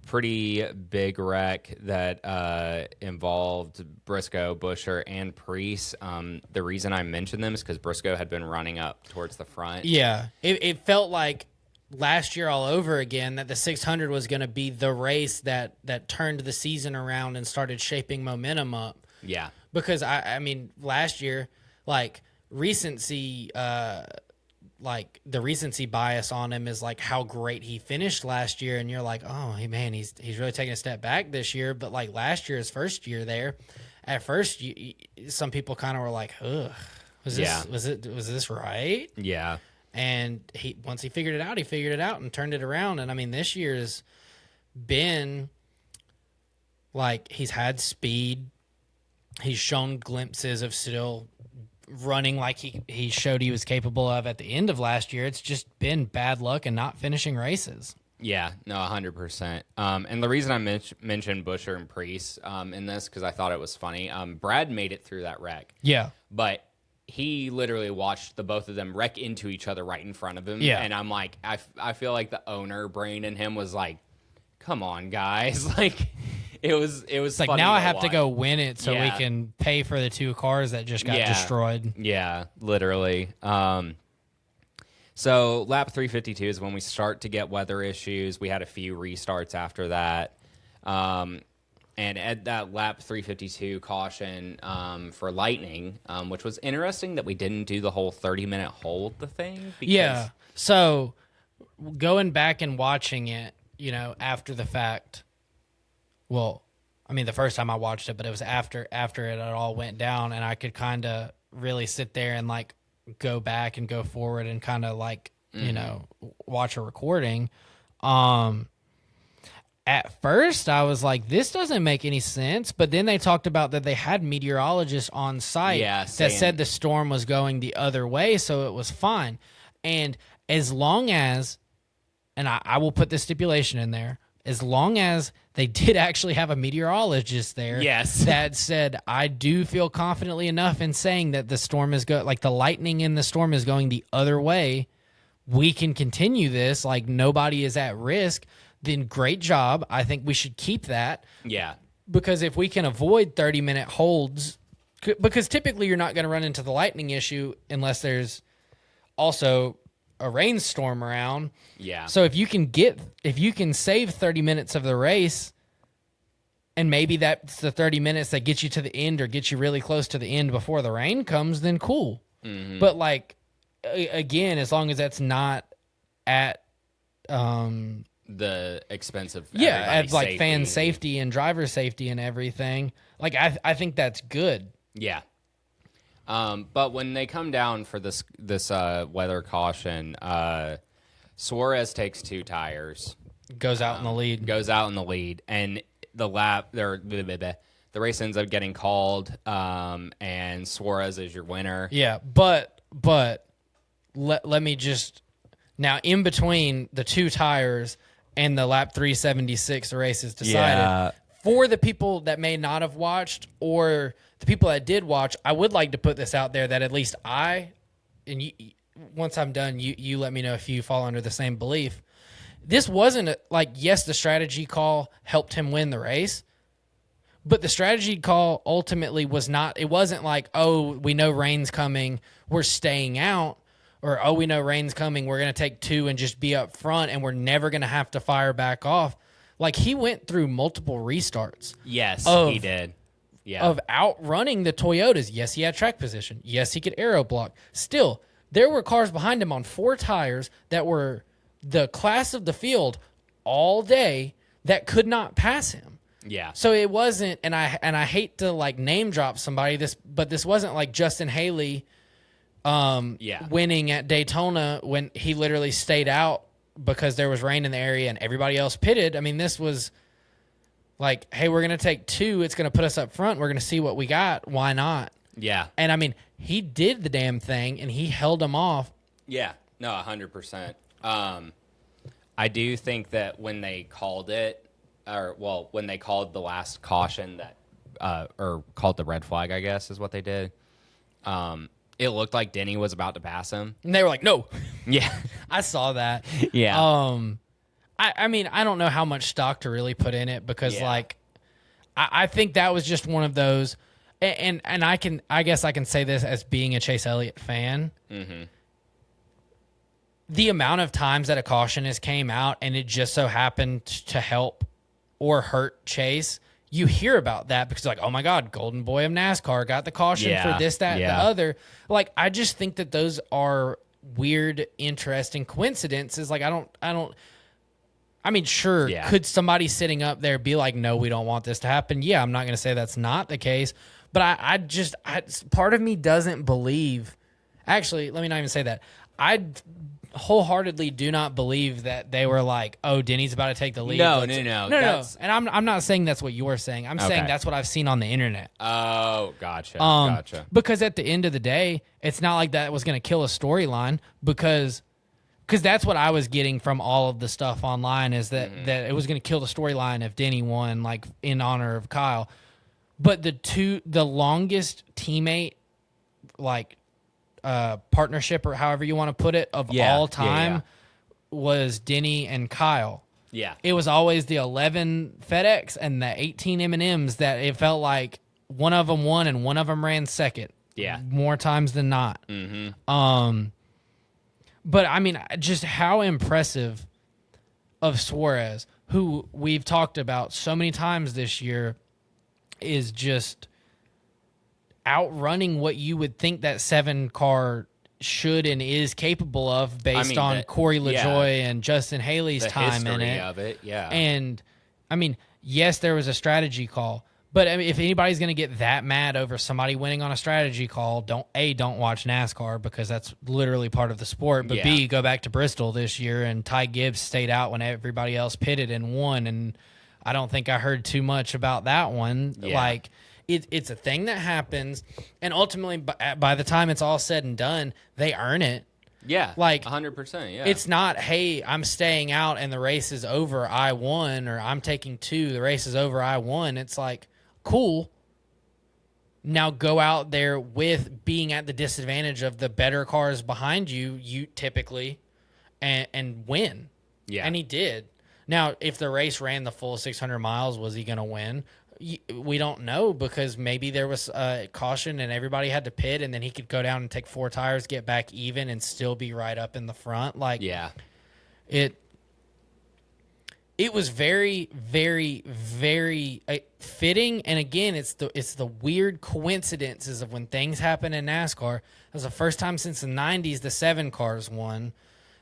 pretty big wreck that involved Briscoe, Buescher, and Preece. The reason I mentioned them is because Briscoe had been running up towards the front. Yeah, it felt like last year all over again that the 600 was going to be the race that turned the season around and started shaping momentum up. Yeah. Because, I mean, last year, like, recency... like the recency bias on him is like how great he finished last year, and you're like, oh, hey, man, he's really taking a step back this year. But like last year, his first year there, at first, some people kind of were like, ugh, was this right? Yeah. And once he figured it out and turned it around. And I mean, this year's been like, he's had speed. He's shown glimpses of still running like he showed he was capable of at the end of last year. It's just been bad luck and not finishing races. Yeah, no, 100%. And the reason I mentioned Buescher and Preece in this, because I thought it was funny, Brad made it through that wreck. Yeah. But he literally watched the both of them wreck into each other right in front of him. Yeah. And I'm like, I feel like the owner brain in him was like, come on, guys. Like, it was like, now I have to go win it so we can pay for the 2 cars that just got destroyed. Yeah, literally. So lap 352 is when we start to get weather issues. We had a few restarts after that. And And at that lap 352 caution for Lightning, which was interesting that we didn't do the whole 30-minute hold the thing. Because, Yeah. So going back and watching it, after the fact, well, I mean, the first time I watched it, but it was after it all went down, and I could kind of really sit there and like go back and go forward and kind of like, watch a recording. At first, I was like, this doesn't make any sense. But then they talked about that they had meteorologists on site that said the storm was going the other way, so it was fine. And as long as, and I will put this stipulation in there, as long as they did actually have a meteorologist there that said, I do feel confidently enough in saying that the storm is like the lightning in the storm is going the other way, we can continue this, like nobody is at risk, then great job. I think we should keep that. Yeah. Because if we can avoid 30-minute holds, because typically you're not going to run into the lightning issue unless there's also a rainstorm around. Yeah. So if you can save 30 minutes of the race, and maybe that's the 30 minutes that get you to the end or get you really close to the end before the rain comes, then cool. Mm-hmm. But like, again, as long as that's not at the expense of at like safety. Fan safety and driver safety and everything, like I think that's good. Yeah. But when they come down for this weather caution, Suarez takes 2 tires, goes out in the lead, and the race ends up getting called, and Suarez is your winner. Yeah, but let me just now, in between the 2 tires and the lap 376, the race is decided. Yeah. For the people that may not have watched, or the people that did watch, I would like to put this out there that at least once I'm done, you let me know if you fall under the same belief. This wasn't yes, the strategy call helped him win the race, but the strategy call ultimately was not. It wasn't like, oh, we know rain's coming, we're staying out, or oh, we know rain's coming, we're going to take 2 and just be up front, and we're never going to have to fire back off. Like, he went through multiple restarts. Yes, he did. Yeah. Of outrunning the Toyotas. Yes, he had track position. Yes, he could aero block. Still, there were cars behind him on 4 tires that were the class of the field all day that could not pass him. Yeah. So it wasn't, and I hate to like name drop somebody, but this wasn't like Justin Haley winning at Daytona when he literally stayed out because there was rain in the area and everybody else pitted. I mean, this was like, hey, we're going to take 2. It's going to put us up front. We're going to see what we got. Why not? Yeah. And I mean, he did the damn thing and he held them off. Yeah. No, 100%. I do think that when they called it, when they called the last caution or called the red flag, I guess is what they did. It looked like Denny was about to pass him. And they were like, no. Yeah. I saw that. Yeah. I mean, I don't know how much stock to really put in it because I think that was just one of those, and I guess I can say this as being a Chase Elliott fan. Mm-hmm. The amount of times that a caution has came out and it just so happened to help or hurt Chase, you hear about that because like, oh my God, Golden Boy of NASCAR got the caution for this, that, the other. Like, I just think that those are weird, interesting coincidences. Like, I mean, sure, could somebody sitting up there be like, no, we don't want this to happen? Yeah, I'm not going to say that's not the case, but I part of me doesn't believe. Actually, let me not even say that. I wholeheartedly do not believe that they were like, oh, Denny's about to take the lead. No. And I'm not saying that's what you're saying. I'm saying that's what I've seen on the internet. Oh, gotcha. Because at the end of the day, it's not like that was going to kill a storyline because that's what I was getting from all of the stuff online is that it was going to kill the storyline if Denny won, like in honor of Kyle. But the longest teammate, like partnership or however you want to put it of all time was Denny and Kyle. Yeah. It was always the 11 FedEx and the 18 M&Ms that it felt like one of them won and one of them ran second. Yeah. More times than not. Mm-hmm. But I mean, just how impressive of Suarez, who we've talked about so many times this year, is just outrunning what you would think that 7 car should and is capable of based on Corey LaJoie and Justin Haley's time in it. Of it, yeah. And I mean, yes, there was a strategy call, but I mean, if anybody's going to get that mad over somebody winning on a strategy call, don't watch NASCAR, because that's literally part of the sport. But B, go back to Bristol this year, and Ty Gibbs stayed out when everybody else pitted and won, and I don't think I heard too much about that one. Yeah. Like, it's a thing that happens, and ultimately, by the time it's all said and done, they earn it. Yeah, like 100%. Yeah, it's not, hey, I'm staying out and the race is over, I won, or I'm taking 2, the race is over, I won. It's like, cool. Now go out there with being at the disadvantage of the better cars behind you typically, and win. Yeah, and he did. Now, if the race ran the full 600 miles, was he going to win? We don't know, because maybe there was caution and everybody had to pit, and then he could go down and take 4 tires, get back even, and still be right up in the front. Like, yeah, it was very, very, very fitting. And again, it's the weird coincidences of when things happen in NASCAR. It was the first time since the 90s the 7 cars won.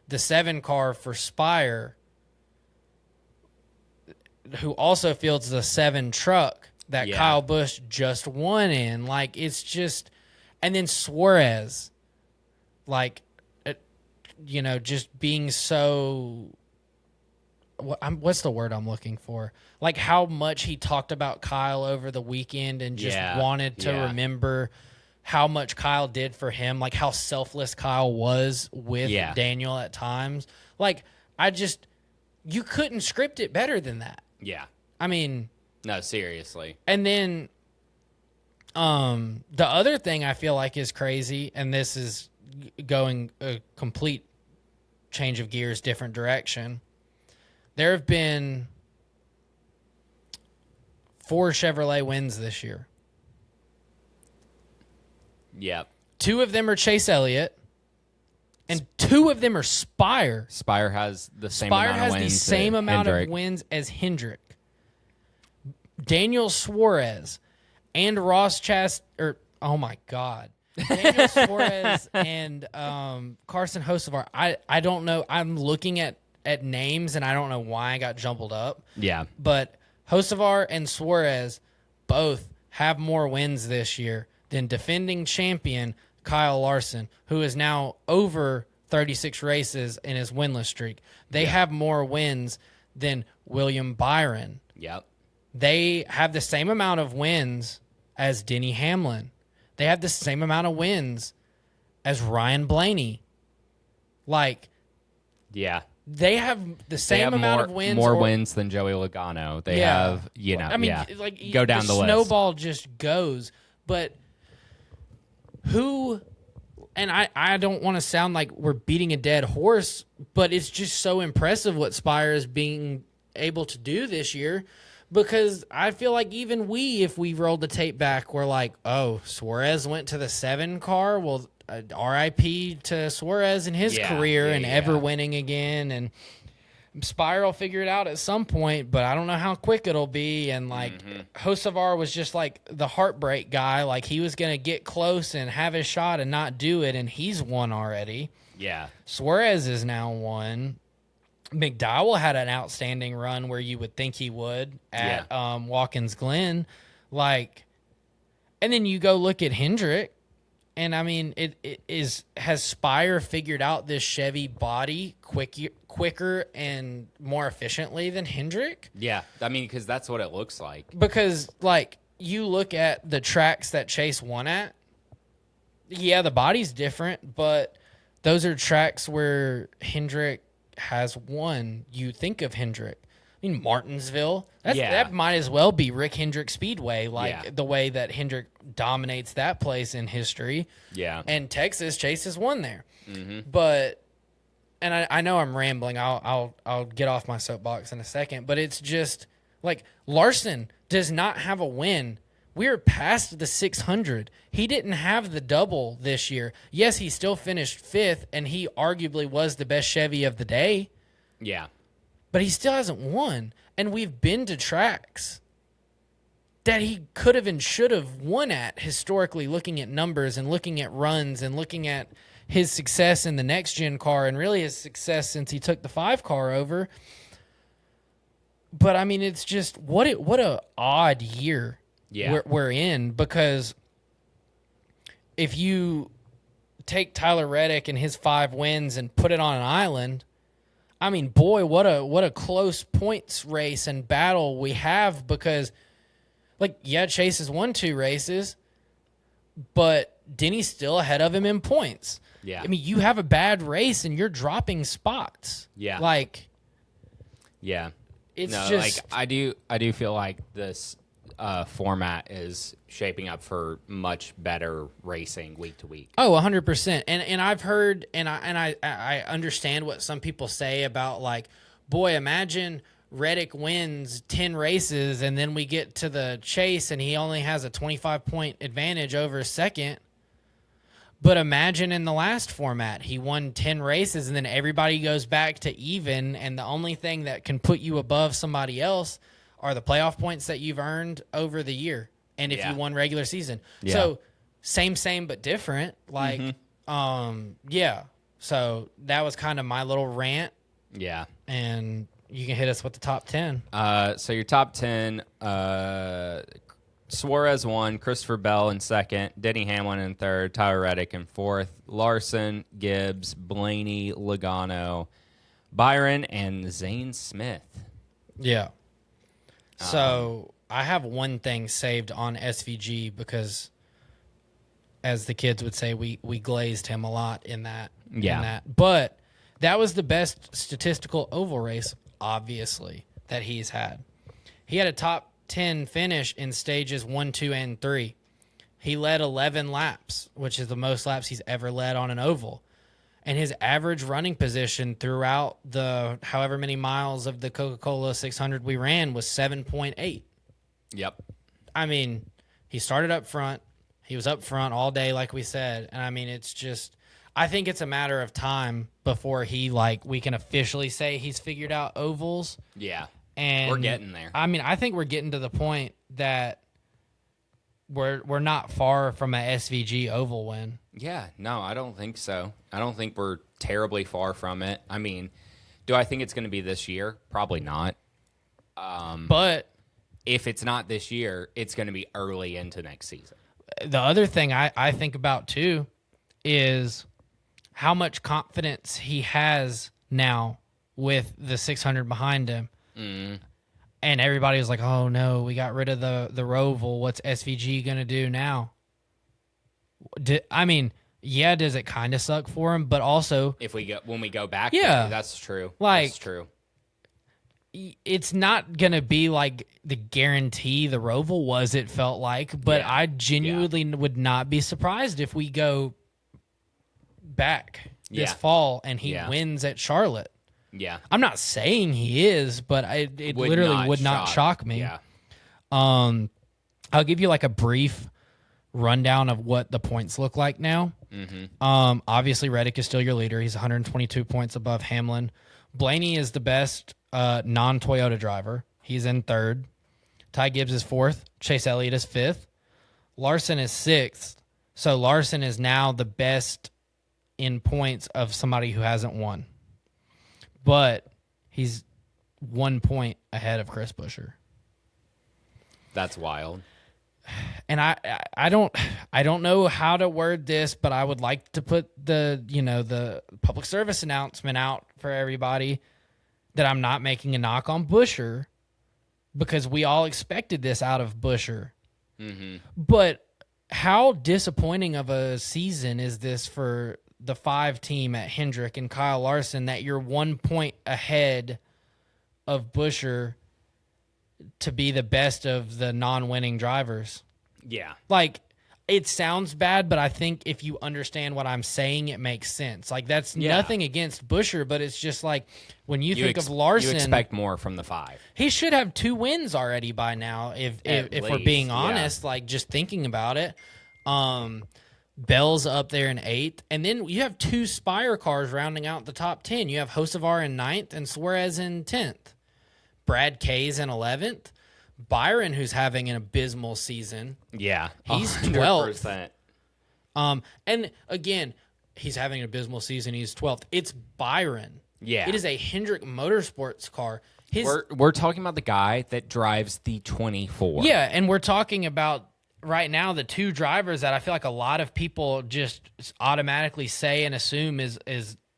The 7 car for Spire, who also fields the 7 truck that Kyle Busch just won in. Like, it's just, and then Suarez, like, just being so, what's the word I'm looking for? Like, how much he talked about Kyle over the weekend and just wanted to remember how much Kyle did for him, like how selfless Kyle was with Daniel at times. Like, you couldn't script it better than that. Yeah. I mean, no, seriously. And then the other thing I feel like is crazy, and this is going a complete change of gears, different direction. There have been 4 Chevrolet wins this year. Yep. 2 of them are Chase Elliott, and 2 of them are Spire. Spire has the same amount of wins as Hendrick. Daniel Suarez and Ross oh my God. Daniel Suarez and Carson Hocevar. I don't know. I'm looking at names, and I don't know why I got jumbled up. Yeah. But Hocevar and Suarez both have more wins this year than defending champion Kyle Larson, who is now over 36 races in his winless streak. They have more wins than William Byron. Yep. They have the same amount of wins as Denny Hamlin. They have the same amount of wins as Ryan Blaney. Like, yeah. They have the same amount of wins. More wins than Joey Logano. They have, like, go down the list. Snowball just goes. But who, and I don't want to sound like we're beating a dead horse, but it's just so impressive what Spire is being able to do this year, because I feel like even if we rolled the tape back, we're like, oh, Suarez went to the 7 car. Well, RIP to Suarez in his career and ever winning again. And Spire will figure it out at some point, but I don't know how quick it'll be. And like Hocevar was just like the heartbreak guy. Like, he was going to get close and have his shot and not do it, and he's won already. Yeah. Suarez is now won. McDowell had an outstanding run where you would think he would at Watkins Glen. Like, and then you go look at Hendrick, and I mean, has Spire figured out this Chevy body quicker and more efficiently than Hendrick? Yeah, I mean, because that's what it looks like. Because, like, you look at the tracks that Chase won at, the body's different, but those are tracks where Hendrick has won. You think of Hendrick. I mean, Martinsville, that might as well be Rick Hendrick Speedway, the way that Hendrick dominates that place in history. Yeah. And Texas, Chase has won there. Mm-hmm. But, and I know I'm rambling. I'll get off my soapbox in a second. But it's just, like, Larson does not have a win. We're past the 600. He didn't have the double this year. Yes, he still finished 5th, and he arguably was the best Chevy of the day. Yeah. But he still hasn't won. And we've been to tracks that he could have and should have won at historically, looking at numbers and looking at runs and looking at his success in the next gen car and really his success since he took the 5 car over. But I mean, it's just what a odd year we're in, because if you take Tyler Reddick and his 5 wins and put it on an island, I mean, boy, what a close points race and battle we have, because Chase has won 2 races, but Denny's still ahead of him in points. Yeah. I mean, you have a bad race and you're dropping spots. Yeah. Yeah. It's no, just I do feel like this format is shaping up for much better racing week to week. Oh, 100%. And I've heard and I understand what some people say about boy, imagine Reddick wins 10 races and then we get to the chase and he only has a 25-point advantage over second. But imagine in the last format, he won 10 races and then everybody goes back to even, and the only thing that can put you above somebody else are the playoff points that you've earned over the year and if you won regular season. Yeah. So same but different. So that was kind of my little rant. Yeah. And you can hit us with the top 10. So your top 10, Suarez 1, Christopher Bell in 2nd, Denny Hamlin in 3rd, Tyler Reddick in 4th, Larson, Gibbs, Blaney, Logano, Byron, and Zane Smith. Yeah. So I have one thing saved on SVG because, as the kids would say, we glazed him a lot in that. Yeah. But that was the best statistical oval race, obviously, that he's had. He had a top 10 finish in stages 1, 2, and 3. He led 11 laps, which is the most laps he's ever led on an oval. And his average running position throughout the however many miles of the Coca-Cola 600 we ran was 7.8. Yep. I mean, he started up front. He was up front all day, like we said. And I mean, it's just, I think it's a matter of time before we can officially say he's figured out ovals. Yeah. And we're getting there. I mean, I think we're getting to the point that we're not far from a SVG oval win. Yeah, no, I don't think so. I don't think we're terribly far from it. I mean, do I think it's going to be this year? Probably not. But if it's not this year, it's going to be early into next season. The other thing I think about, too, is how much confidence he has now with the 600 behind him. Mm. And everybody was like, oh, no, we got rid of the Roval. What's SVG going to do now? Does it kind of suck for him? But also, when we go back, yeah, that's true. That's true. It's not going to be like the guarantee the Roval was, it felt like. But I genuinely would not be surprised if we go back this fall and he wins at Charlotte. Yeah. I'm not saying he is, but it literally would not shock me. Yeah. I'll give you a brief rundown of what the points look like now. Mm-hmm. Obviously, Reddick is still your leader. He's 122 points above Hamlin. Blaney is the best non-Toyota driver. He's in 3rd. Ty Gibbs is 4th. Chase Elliott is 5th. Larson is 6th. So Larson is now the best in points of somebody who hasn't won. But he's 1 point ahead of Chris Buescher. That's wild. And I don't know how to word this, but I would like to put the public service announcement out for everybody that I'm not making a knock on Buescher, because we all expected this out of Buescher. Mm-hmm. But how disappointing of a season is this for the 5 team at Hendrick and Kyle Larson that you're 1 point ahead of Buescher to be the best of the non-winning drivers? Yeah. It sounds bad, but I think if you understand what I'm saying, it makes sense. That's nothing against Buescher, but it's just when you think of Larson, you expect more from the 5. He should have 2 wins already by now, if we're being honest, just thinking about it. Bell's up there in 8th. And then you have 2 Spire cars rounding out the top 10. You have Hocevar in 9th and Suarez in 10th. Brad K's in 11th. Byron, who's having an abysmal season. Yeah, He's 100%. 12th. And again, he's having an abysmal season. He's 12th. It's Byron. Yeah. It is a Hendrick Motorsports car. We're talking about the guy that drives the 24. Yeah, and we're talking about right now the two drivers that I feel like a lot of people just automatically say and assume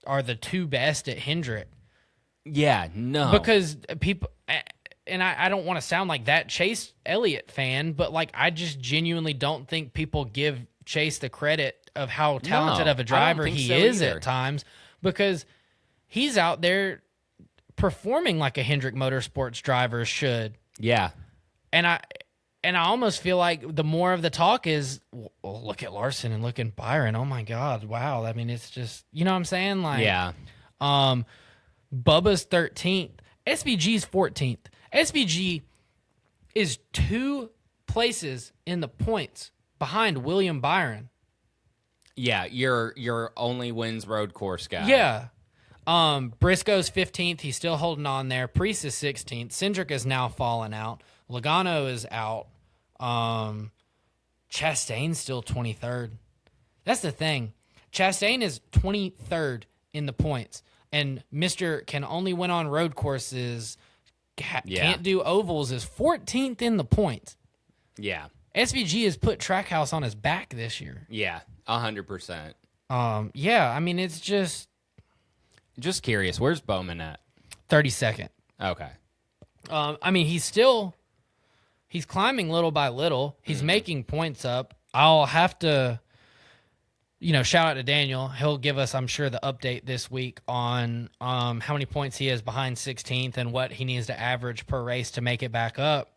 are the two best at Hendrick. Yeah, no. Because people, and I don't want to sound like that Chase Elliott fan, but like I just genuinely don't think people give Chase the credit of how talented of a driver he is at times, because he's out there performing like a Hendrick Motorsports driver should. Yeah. And I almost feel like the more of the talk is, well, look at Larson and look at Byron. Oh my God, wow. I mean, it's just, you know what I'm saying? Like, yeah. Bubba's 13th, SVG's 14th. SVG is 2 places in the points behind William Byron. Yeah, your only wins road course guy. Yeah. Briscoe's 15th. He's still holding on there. Priest is 16th. Cindric is now fallen out. Logano is out. Chastain's still 23rd. That's the thing. Chastain is 23rd in the points. And Mr. can only win on road courses, can't do ovals, is 14th in the points. Yeah. SVG has put Trackhouse on his back this year. Yeah, 100%. Yeah, I mean, it's just curious. Where's Bowman at? 32nd. Okay. I mean, he's climbing little by little. He's making points up. I'll have to, shout out to Daniel. He'll give us, I'm sure, the update this week on how many points he is behind 16th and what he needs to average per race to make it back up.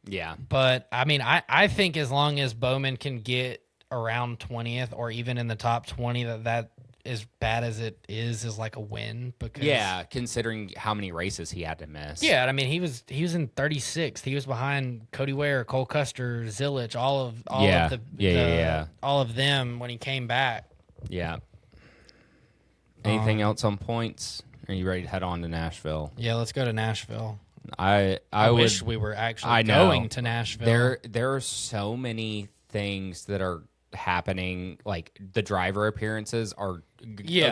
Yeah. But, I mean, I think as long as Bowman can get around 20th or even in the top 20, that as bad as it is like a win. Because yeah, considering how many races he had to miss. Yeah, I mean, he was in 36th. He was behind Cody Ware, Cole Custer, Zilich, all of them when he came back. Yeah. Anything else on points? Are you ready to head on to Nashville? Yeah, let's go to Nashville. I wish we were actually going to Nashville. There are so many things that are happening. Like the driver appearances are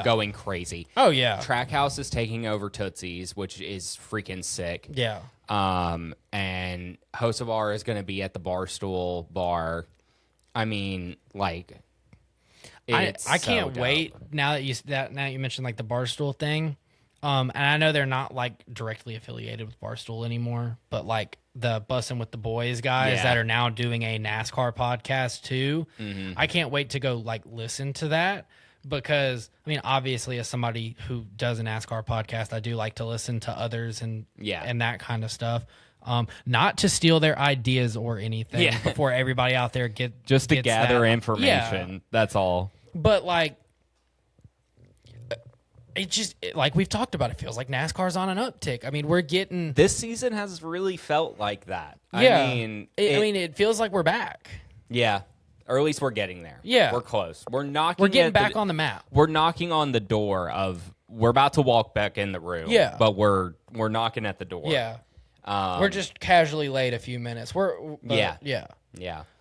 going crazy. Oh yeah, Trackhouse is taking over Tootsie's, which is freaking sick. Yeah. And Hocevar is going to be at the Barstool bar. I mean, like, I can't wait now that you mentioned like the Barstool thing. And I know they're not like directly affiliated with Barstool anymore, but like the Bussin' with the Boys guys that are now doing a NASCAR podcast too. Mm-hmm. I can't wait to go like listen to that, because I mean, obviously as somebody who does a NASCAR podcast, I do like to listen to others and that kind of stuff. Not to steal their ideas or anything before everybody out there gets to gather that information. Yeah. That's all. But like, it just, like we've talked about, it feels like NASCAR's on an uptick. I mean, we're getting... This season has really felt like that. Yeah. I mean, it feels like we're back. Yeah. Or at least we're getting there. Yeah. We're close. We're getting back on the map. We're knocking on the door of... We're about to walk back in the room. Yeah. But we're knocking at the door. Yeah. We're just casually late a few minutes. Yeah.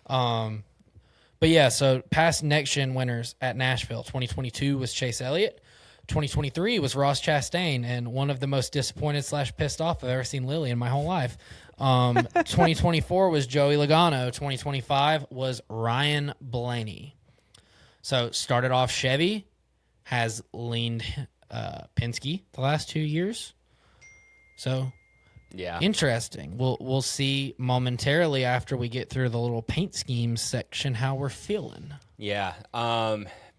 But yeah, so past next gen winners at Nashville. 2022 was Chase Elliott. 2023 was Ross Chastain, and one of the most disappointed / pissed off I've ever seen Lily in my whole life. 2024 was Joey Logano. 2025 was Ryan Blaney. So started off Chevy, has leaned Penske the last 2 years. So yeah, interesting. We'll see momentarily after we get through the little paint schemes section how we're feeling. Yeah.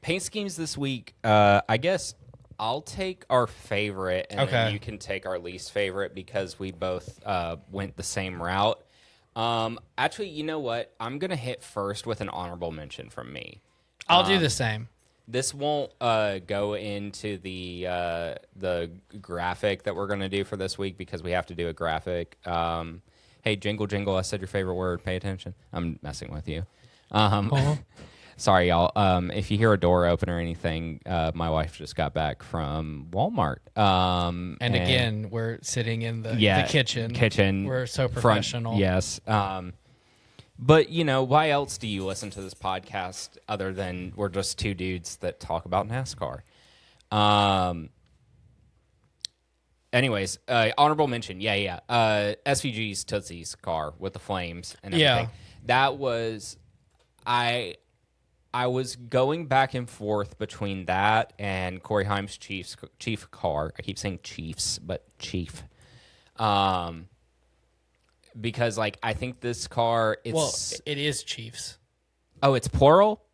Paint schemes this week. I guess I'll take our favorite, and then you can take our least favorite, because we both went the same route. Actually, you know what? I'm gonna hit first with an honorable mention from me. I'll do the same. This won't go into the graphic that we're gonna do for this week, because we have to do a graphic. Hey, jingle, jingle! I said your favorite word. Pay attention. I'm messing with you. Sorry, y'all. If you hear a door open or anything, my wife just got back from Walmart. And again, we're sitting in the kitchen. Kitchen. We're so professional. Front, yes. But, why else do you listen to this podcast other than we're just two dudes that talk about NASCAR? Anyways, honorable mention. Yeah. SVG's Tootsie's car with the flames and everything. Yeah. That was... I was going back and forth between that and Corey Haim's Chief car. I keep saying Chiefs, but Chief. Because I think this car it is Chiefs. Oh, it's plural?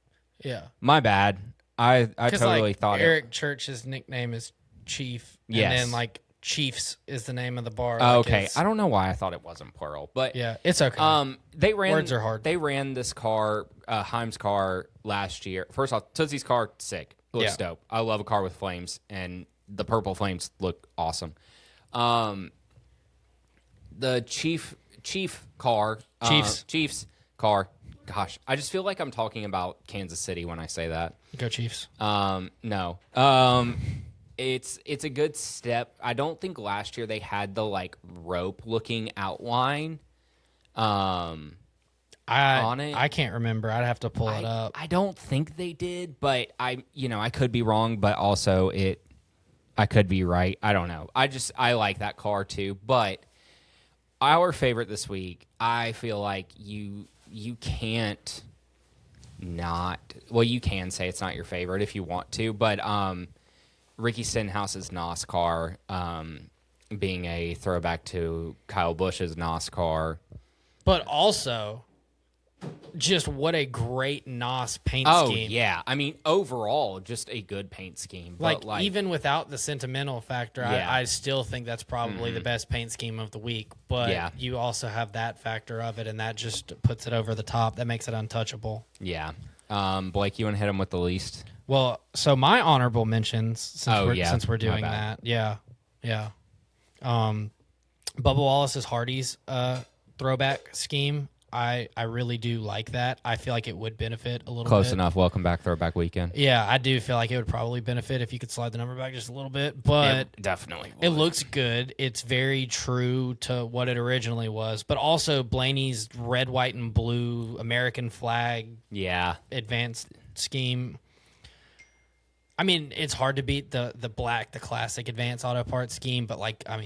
Yeah. My bad. I totally thought Eric Church's nickname is Chief. Yes. And then Chiefs is the name of the bar. Okay. I don't know why I thought it wasn't plural, but yeah, it's okay. Words are hard. They ran this car, Haim's car, last year. First off, Tootsie's car, sick. Looks dope. I love a car with flames, and the purple flames look awesome. The Chiefs car. Chiefs car. Gosh, I just feel like I'm talking about Kansas City when I say that. Go Chiefs. No. It's a good step. I don't think last year they had the rope looking outline on it. I can't remember. I'd have to pull it up. I don't think they did, but I could be wrong, but also I could be right. I don't know. I like that car too, but our favorite this week, I feel like you can't not. Well, you can say it's not your favorite if you want to, but Ricky Stenhouse's NASCAR, being a throwback to Kyle Busch's NASCAR. But also, just what a great NOS paint scheme. Oh, yeah. I mean, overall, just a good paint scheme. But even without the sentimental factor, I still think that's probably the best paint scheme of the week. But you also have that factor of it, and that just puts it over the top. That makes it untouchable. Yeah. Blake, you want to hit him with the least? Well, so my honorable mentions, since we're doing that. Yeah. Bubba Wallace's Hardee's throwback scheme. I really do like that. I feel like it would benefit a little bit. Close enough. Welcome back, Throwback Weekend. Yeah, I do feel like it would probably benefit if you could slide the number back just a little bit. But it definitely would. It looks good. It's very true to what it originally was. But also Blaney's red, white, and blue American flag advanced scheme. I mean, it's hard to beat the black, the classic advanced auto parts scheme. But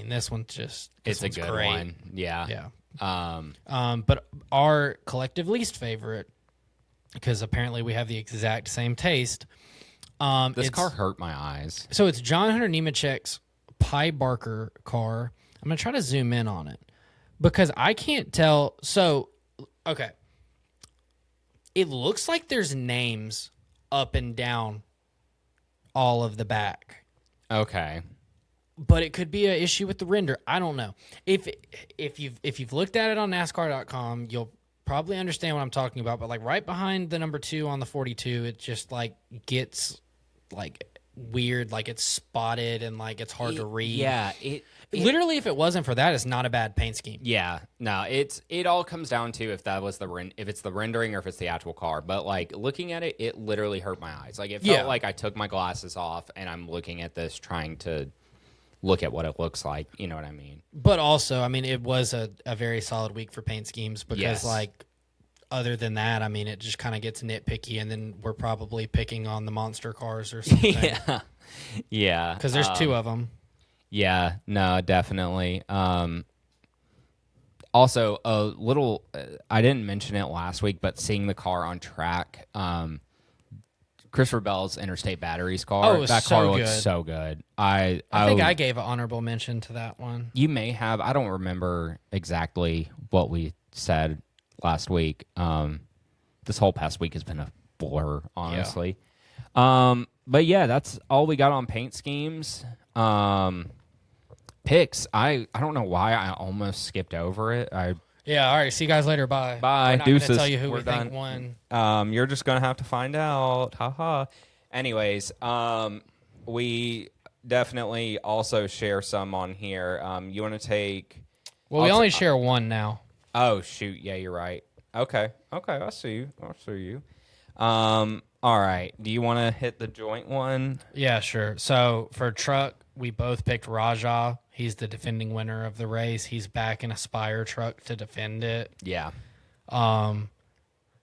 this one's just it's a good great. one. Yeah. Yeah. But our collective least favorite, because apparently we have the exact same taste. This car hurt my eyes. So it's John Hunter Nemechek's Pie Barker car. I'm going to try to zoom in on it because I can't tell. So, okay. It looks like there's names up and down all of the back. Okay. But it could be an issue with the render. I don't know. If you've looked at it on NASCAR.com, you'll probably understand what I'm talking about. But right behind the number 2 on the 42, it just gets weird, it's spotted and it's hard to read. Yeah, literally, if it wasn't for that, it's not a bad paint scheme. Yeah, no, it all comes down to if it's the rendering or if it's the actual car. But looking at it, it literally hurt my eyes. It felt like I took my glasses off and I'm looking at this trying to look at what it looks like. You know what I mean? But also, it was a very solid week for paint schemes because other than that, it just kind of gets nitpicky, and then we're probably picking on the monster cars or something. Yeah. Because there's 2 of them. Yeah, no, definitely. Also, a little, I didn't mention it last week, but seeing the car on track, Christopher Bell's Interstate Batteries car, that car looks so good. I think I gave an honorable mention to that one. You may have. I don't remember exactly what we said last week. This whole past week has been a blur, honestly. Yeah. But yeah, that's all we got on paint schemes. Picks. I don't know why I almost skipped over it. Yeah, all right. See you guys later. Bye. Bye. We're not Deuces. gonna tell you who We're we done. think won. You're just gonna have to find out. Haha. Anyways, we definitely also share some on here. You want to take? Well, we only share one now. Oh shoot! Yeah, you're right. Okay. I see you. All right. Do you want to hit the joint one? Yeah, sure. So for truck, we both picked Rajah. He's the defending winner of the race. He's back in a Spire truck to defend it. Yeah.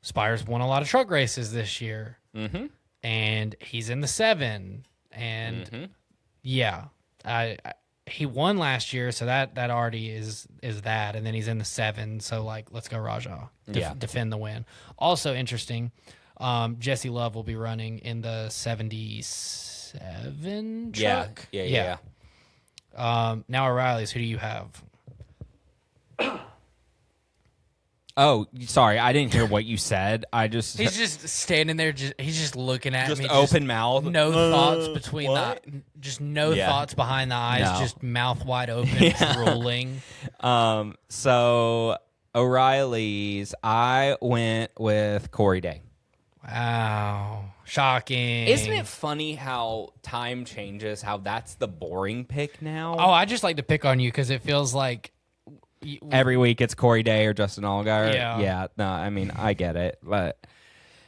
Spire's won a lot of truck races this year. Mm-hmm. And he's in the 7. And yeah, he won last year, so that already is that. And then he's in the 7, so like let's go Rajah. Defend the win. Also interesting, Jesse Love will be running in the 77 truck. Yeah. Now O'Reilly's, who do you have? Oh, sorry, I didn't hear what you said. He's just standing there. He's just looking at me. Open mouth. No thoughts between what? thoughts behind the eyes. No. Just mouth wide open, drooling. So O'Reilly's, I went with Corey Day. Wow, shocking! Isn't it funny how time changes? How that's the boring pick now? Oh, I just like to pick on you because it feels like every week it's Corey Day or Justin Allgaier. Yeah. No, I mean I get it, but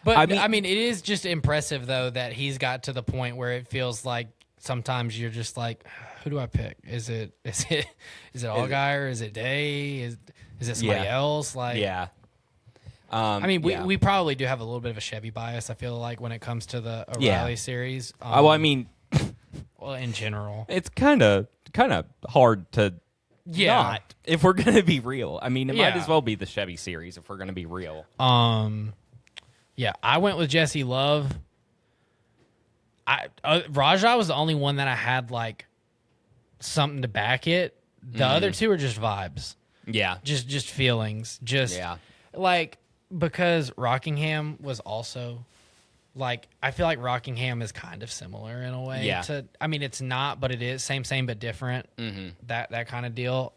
I mean, it is just impressive though that he's got to the point where it feels like sometimes you're just like, who do I pick? Is it Allgaier? Is it Day? Is it somebody else? Like, yeah. I mean, we probably do have a little bit of a Chevy bias, I feel like, when it comes to the O'Reilly series. Well, I mean, in general, it's kind of hard to not, if we're going to be real. I mean, it might as well be the Chevy series if we're going to be real. Yeah, I went with Jesse Love. Rajah was the only one that I had like something to back it. The other two are just vibes. Yeah, just feelings. Like, because Rockingham was also like, I feel like Rockingham is kind of similar in a way. Yeah. I mean, it's not, but it is same but different. That kind of deal.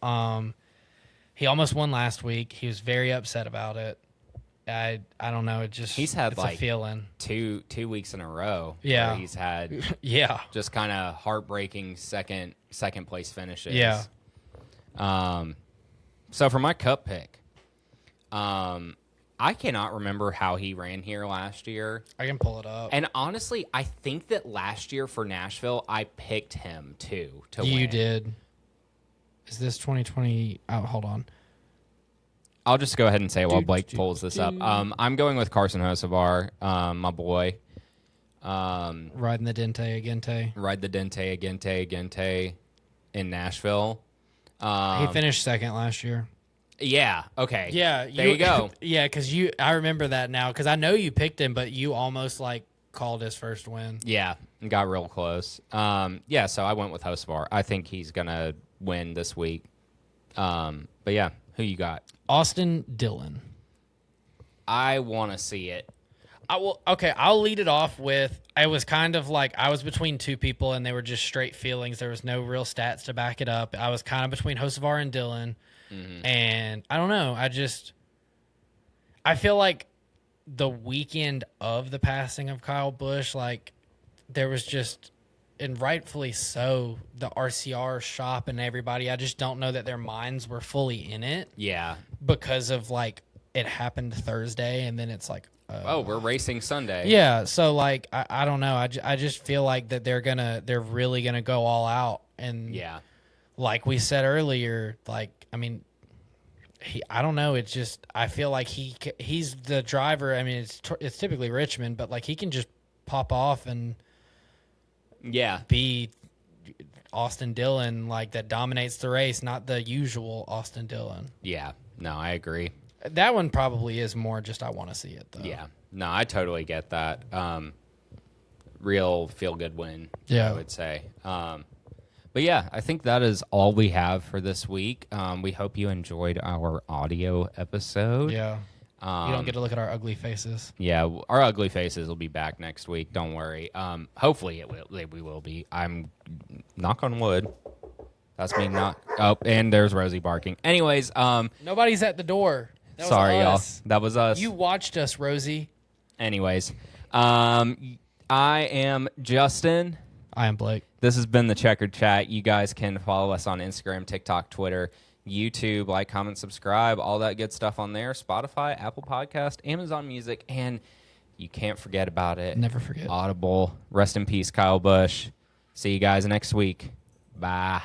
He almost won last week. He was very upset about it. I don't know. He's had it's like a feeling. two weeks in a row. Yeah. Where he's had just kind of heartbreaking second place finishes. Yeah. So for my Cup pick, I cannot remember how he ran here last year. I can pull it up. And honestly, I think that last year for Nashville, I picked him too to win. You did. Is this 2020? Oh, hold on. I'll just go ahead and say it while Blake pulls this up. I'm going with Carson Hocevar, my boy. Riding the Dente Agente. Ride the Dente Agente in Nashville. He finished second last year. Yeah. Okay. Yeah. There you go. Yeah, because I remember that now because I know you picked him, but you almost like called his first win. Yeah, and got real close. Yeah. So I went with Hocevar. I think he's gonna win this week. But yeah, who you got? Austin Dillon. I want to see it. I'll lead it off with, I was kind of like, I was between two people and they were just straight feelings. There was no real stats to back it up. I was kind of between Hocevar and Dillon. And I don't know. I feel like the weekend of the passing of Kyle Busch, like there was just, and rightfully so, the RCR shop and everybody, I just don't know that their minds were fully in it. Yeah. Because of like, it happened Thursday and then it's like, we're racing Sunday. Yeah, so like I don't know. I just feel like that they're really gonna go all out, and like we said earlier, like I mean, I don't know. It's just I feel like he's the driver. I mean, it's typically Richmond, but like he can just pop off and be Austin Dillon, like that dominates the race, not the usual Austin Dillon. Yeah, no, I agree. That one probably is more just I want to see it, though. Yeah. No, I totally get that. Real feel-good win, I would say. But, yeah, I think that is all we have for this week. We hope you enjoyed our audio episode. Yeah. You don't get to look at our ugly faces. Yeah, our ugly faces will be back next week. Don't worry. Hopefully we will be. I'm knock on wood. That's me not. Oh, and there's Rosie barking. Anyways, nobody's at the door. Sorry, y'all. That was us. You watched us, Rosie. Anyways, I am Justin. I am Blake. This has been the Checkered Chat. You guys can follow us on Instagram, TikTok, Twitter, YouTube, like, comment, subscribe, all that good stuff on there. Spotify, Apple Podcast, Amazon Music, and You can't forget about it. Never forget. Audible. Rest in peace, Kyle Busch. See you guys next week. Bye.